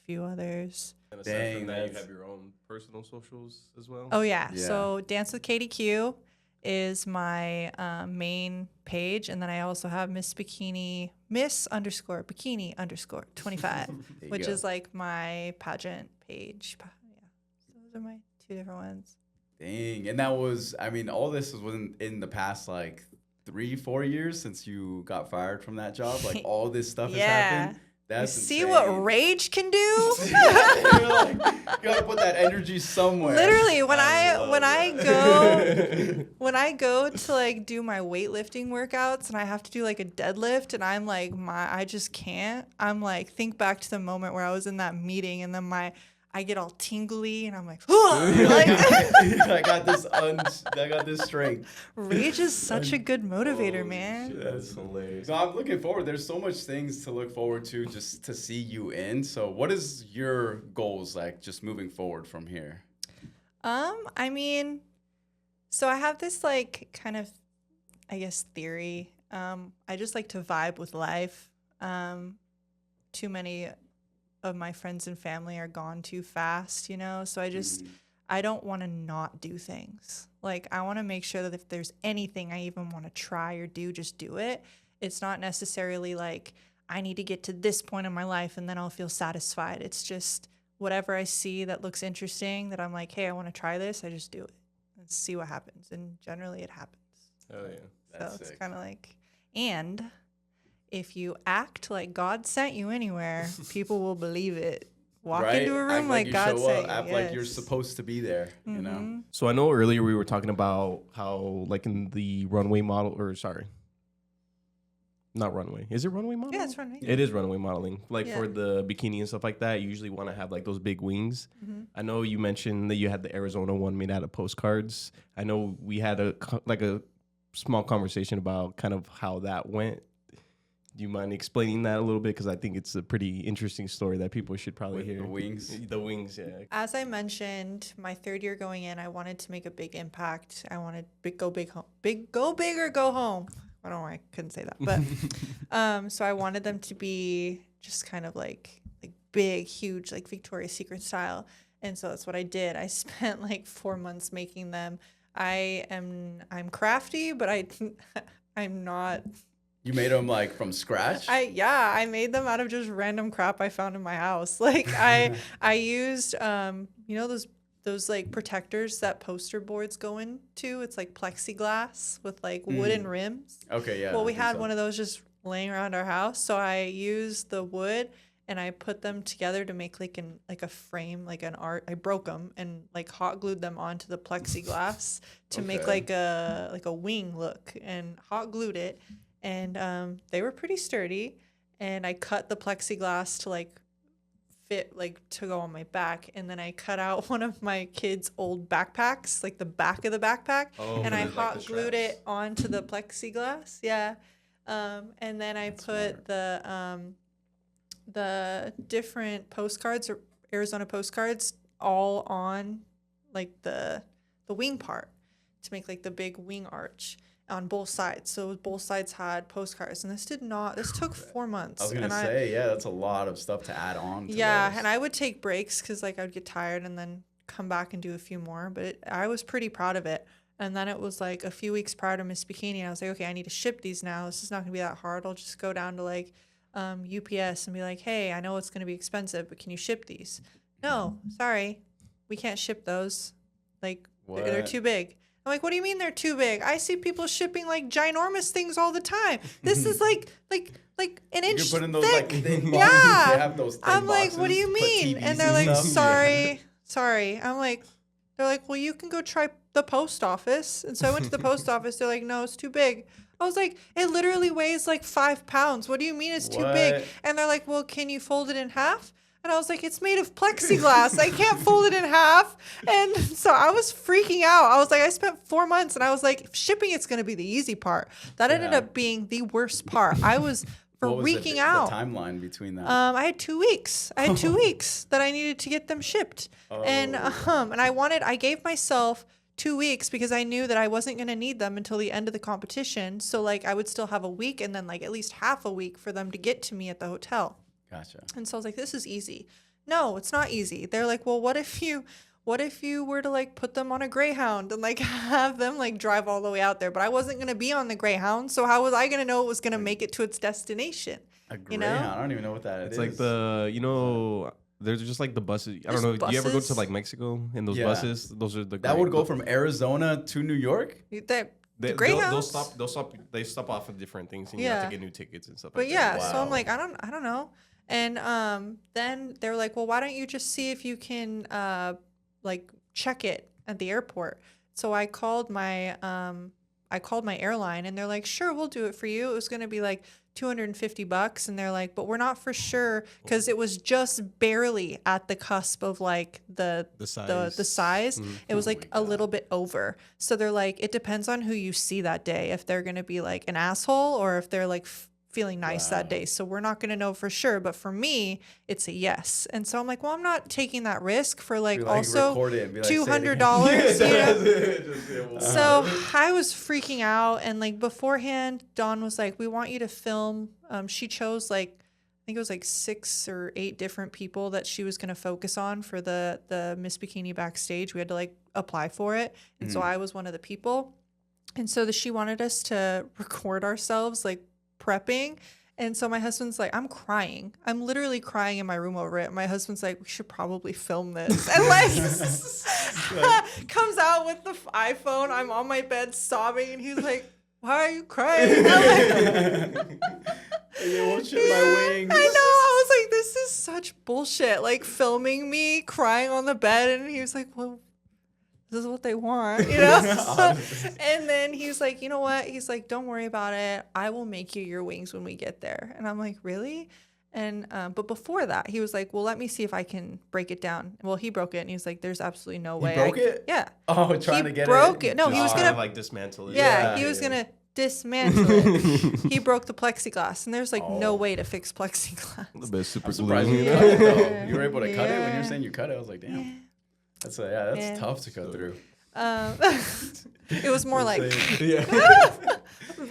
a few others. And aside Dang, from that, you that's- have your own personal socials as well. Oh yeah. Yeah. So Dance with Katie Q is my main page, and then I also have Miss Bikini _25, There you which go. is like my pageant page. Yeah. So those are my two different ones. Dang. And that was, I mean, all this was in the past like 3-4 years since you got fired from that job. Like all this stuff has happened. That's See insane. what rage can do? You're like, you gotta put that energy somewhere. Literally, when love I that. go to like do my weightlifting workouts, and I have to do like a deadlift, and I'm like I just can't. I'm like, think back to the moment where I was in that meeting, and then I get all tingly and I'm like, I got this strength. Rage is such a good motivator, man. Shit, that's hilarious. So I'm looking forward. There's so much things to look forward to just to see you in. So what is your goals like just moving forward from here? I mean, so I have this like kind of, I guess, theory. I just like to vibe with life. Too many of my friends and family are gone too fast, you know? So I don't want to not do things. Like, I want to make sure that if there's anything I even want to try or do, just do it. It's not necessarily like I need to get to this point in my life and then I'll feel satisfied. It's just whatever I see that looks interesting that I'm like, hey, I want to try this. I just do it and see what happens. And generally it happens. Oh, yeah. That's So it's sick. kind of like, and if you act like God sent you anywhere, people will believe it. Walk into a room Act like you God show sent up, you. act like you're yes. supposed to be there, you know? Mhm. So I know earlier we were talking about how, like, in the runway model, or sorry, not runway. Is it runway modeling? Yeah, it's runway. It is runway modeling. Like Yeah. for the bikini and stuff like that, you usually want to have like those big wings. Mhm. I know you mentioned that you had the Arizona one made out of postcards. I know we had a small conversation about kind of how that went. Do you mind explaining that a little bit? Because I think it's a pretty interesting story that people should probably With hear. the wings. The wings, yeah. As I mentioned, my third year going in, I wanted to make a big impact. I wanted go big or go home. I don't know why I couldn't say that, but so I wanted them to be just kind of like big, huge, like Victoria's Secret style. And so that's what I did. I spent like 4 months making them. I'm crafty, but I'm not. You made them like from scratch? I made them out of just random crap I found in my house. Like I used you know those like protectors that poster boards go into. It's like plexiglass with like wooden rims. Okay, yeah. Well, I we think had so. one of those just laying around our house, so I used the wood and I put them together to make like a frame, like an art. I broke them and like hot glued them onto the plexiglass to make Okay. like a wing look, and hot glued it. And they were pretty sturdy, and I cut the plexiglass to like fit like to go on my back, and then I cut out one of my kids' old backpacks, like the back of the backpack, Oh, and I like the hot glued straps. it onto the plexiglass. Yeah. And then I put the different postcards or Arizona postcards all on like the wing part to make like the big wing arch on both sides. So both sides had postcards, and this took 4 months. I was going to say, yeah, that's a lot of stuff to add on to those. And I would take breaks because like I would get tired and then come back and do a few more. But I was pretty proud of it. And then it was like a few weeks prior to Miss Bikini, and I was like, okay, I need to ship these now. This is not gonna be that hard. I'll just go down to like UPS and be like, hey, I know it's gonna be expensive, but can you ship these? No, sorry, we can't ship those. Like they're What? too big. I'm like, what do you mean they're too big? I see people shipping like ginormous things all the time. This is like an You inch can put in those thick. like thin boxes. Yeah. They have those thin I'm like, boxes, what do you put mean? TVs And they're like, stuff. sorry. I'm like, they're like, well, you can go try the post office. And so I went to the post office. They're like, no, it's too big. I was like, it literally weighs like 5 pounds. What do you mean it's too big? What? And they're like, well, can you fold it in half? And I was like, it's made of plexiglass. I can't fold it in half. And so I was freaking out. I was like, I spent 4 months, and I was like, shipping it's going to be the easy part. That ended Yeah. up being the worst part. I was What was freaking the out. timeline between that? I had 2 weeks. I had 2 weeks that I needed to get them shipped. And and I gave myself 2 weeks because I knew that I wasn't going to need them until the end of the competition. So like I would still have a week and then like at least half a week for them to get to me at the hotel. Gotcha. And so I was like, this is easy. No, it's not easy. They're like, well, what if you were to like put them on a Greyhound and like have them like drive all the way out there? But I wasn't going to be on the Greyhound. So how was I going to know it was going to make it to its destination? A You know? Greyhound. I don't even know what that is. It's like there's just like the buses. I don't There's know. Do you ever go to buses? like Mexico in those Yeah. buses? Those are the that would go from Arizona to New York? The They'll Greyhounds. They stop off at different things, and you have Yeah. to get new tickets and stuff. But like yeah, that. so I'm Wow. like, I don't know. And then they were like, well, why don't you just see if you can like check it at the airport? So I called my I called my airline and they're like, sure, we'll do it for you. It was going to be like $250. And they're like, but we're not for sure because it was just barely at the cusp of like the size. It was like a little bit over. So they're like, it depends on who you see that day. If they're going to be like an asshole or if they're like feeling nice that day. So we're not going to know for sure. But for me, it's a yes. And so I'm like, well, I'm not taking that risk for like also $200. So I was freaking out. And like beforehand, Dawn was like, we want you to film. She chose like, I think it was like 6 or 8 different people that she was going to focus on for the Miss Bikini backstage. We had to like apply for it. And so I was one of the people. And so she wanted us to record ourselves like prepping. And so my husband's like, I'm crying. I'm literally crying in my room over it. My husband's like, we should probably film this. And like comes out with the iPhone. I'm on my bed sobbing. And he's like, why are you crying? I'm like, you won't shoot my wings. I know. I was like, this is such bullshit. Like filming me crying on the bed. And he was like, well, this is what they want, you know? And then he was like, you know what? He's like, don't worry about it. I will make you your wings when we get there. And I'm like, really? And but before that, he was like, well, let me see if I can break it down. Well, he broke it. And he was like, there's absolutely no way. He broke it? Yeah. Oh, trying to get it. He broke it. No, he was going to like dismantle it. Yeah, he was going to dismantle it. He broke the plexiglass. And there's like no way to fix plexiglass. A little bit of super glue. Surprised you cut it, though. You were able to cut it when you were saying you cut it. I was like, damn. Yeah. That's tough to cut through. It was more like, but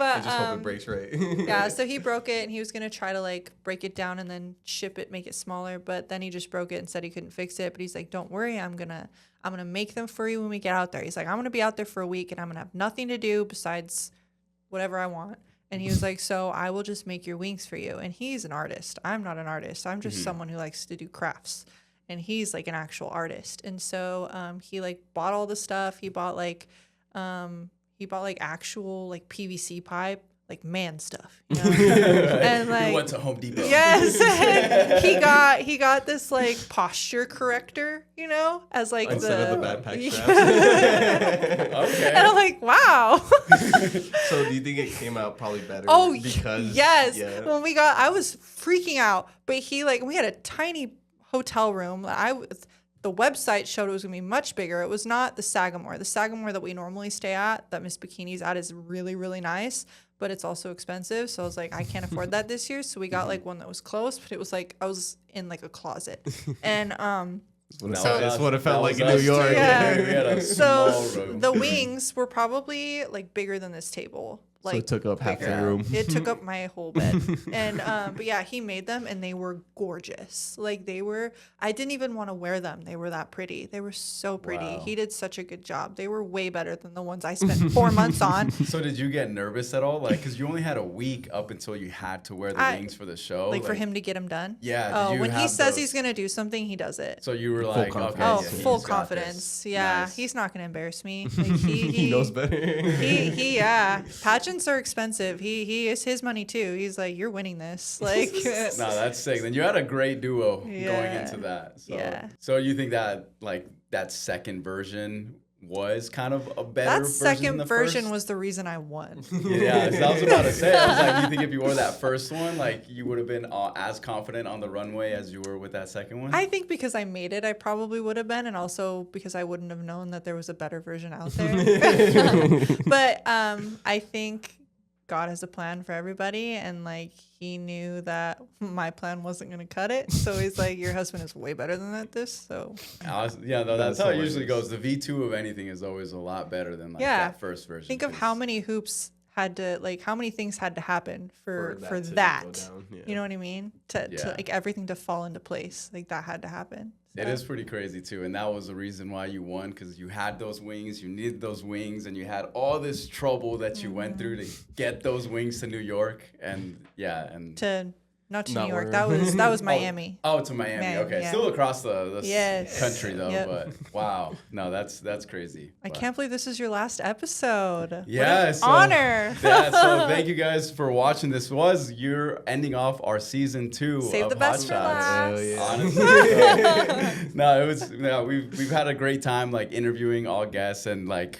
I just hope it breaks right. yeah. So he broke it, and he was gonna try to like break it down and then ship it, make it smaller. But then he just broke it and said he couldn't fix it. But he's like, "Don't worry, I'm gonna make them for you when we get out there." He's like, "I'm gonna be out there for a week, and I'm gonna have nothing to do besides whatever I want." And he was like, "So I will just make your wings for you." And he's an artist. I'm not an artist. I'm just someone who likes to do crafts. And he's like an actual artist. And so he like bought all the stuff. He bought like actual like PVC pipe, like man stuff. You know? And like we went to Home Depot. Yes. he got this like posture corrector, you know, as like instead of the backpack straps. Okay. And I'm like, wow. So do you think it came out probably better? Oh, because yes. Yeah. When I was freaking out, but we had a tiny hotel room. The website showed it was gonna be much bigger. It was not the Sagamore. The Sagamore that we normally stay at, that Miss Bikini's at, is really, really nice, but it's also expensive. So I was like, I can't afford that this year. So we got like one that was close, but it was like I was in like a closet. And that's what it felt like in New York. Yeah. We had a small So room. the wings were probably like bigger than this table. Like, so it took up half the Yeah. room. It took up my whole bed. And but yeah, he made them and they were gorgeous. Like I didn't even want to wear them. They were that pretty. They were so pretty. Wow. He did such a good job. They were way better than the ones I spent 4 months on. So did you get nervous at all? Like, because you only had a week up until you had to wear the wings for the show. Like for him to get them done? Yeah. Oh, did you when he have says those- he's going to do something, he does it. So you were like, okay. confidence. Oh, yeah, full he's got confidence. this. Yeah. Nice. He's not going to embarrass me. Like, he knows better. Yeah. Pageants are expensive. He is his money too. He's like, you're winning this. Like, No, that's sick. Then you had a great duo going Yeah. into that. So, Yeah. So you think that like that second version was kind of a better that version second than the version first? was the reason I won. Yeah, so I was about to say. I was like, you think if you wore that first one, like you would have been as confident on the runway as you were with that second one? I think because I made it, I probably would have been, and also because I wouldn't have known that there was a better version out there. But I think God has a plan for everybody, and like he knew that my plan wasn't going to cut it. So he's like, your husband is way better than at this. So Yeah, no, that's how it hilarious. usually goes. The V2 of anything is always a lot better than like Yeah. that first version. think of how many hoops had to, like, how many things had to happen for to go that. down, yeah. You know what I mean? To Yeah. like everything to fall into place. Like that had to happen. It is pretty crazy too, and that was the reason why you won, because you had those wings, you needed those wings, and you had all this trouble that you went through to get those wings to New York, and Not to Not New York. where- That was Miami. Oh, to Miami. Miami, Okay, yeah. still across the Yes. country though. Yep. But wow, no, that's crazy. I But- can't believe this is your last episode. Yeah, What an so- honor. Yeah, so thank you guys for watching. This was you're ending off our season 2 Save of the best Hot for Shots. last. Honestly, no, we've had a great time like interviewing all guests and like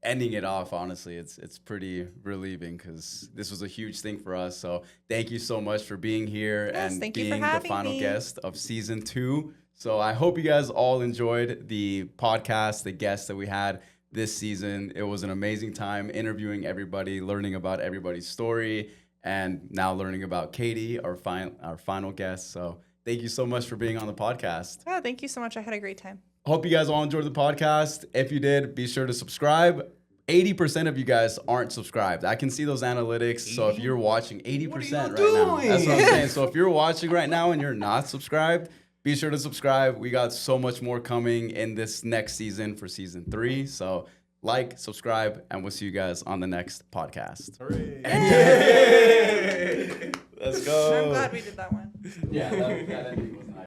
ending it off, honestly, it's pretty relieving because this was a huge thing for us. So thank you so much for being here and thank you for being the having final me. guest of season 2. So I hope you guys all enjoyed the podcast, the guests that we had this season. It was an amazing time interviewing everybody, learning about everybody's story, and now learning about Katie, our final guest. So thank you so much for being on the podcast. Oh, thank you so much. I had a great time. Hope you guys all enjoyed the podcast. If you did, be sure to subscribe. 80% of you guys aren't subscribed. I can see those analytics. So if you're watching 80% right now, that's what I'm saying. So if you're watching right now and you're not subscribed, be sure to subscribe. We got so much more coming in this next season for season 3. So like, subscribe, and we'll see you guys on the next podcast. Let's go. I'm glad we did that one. Yeah, that ending was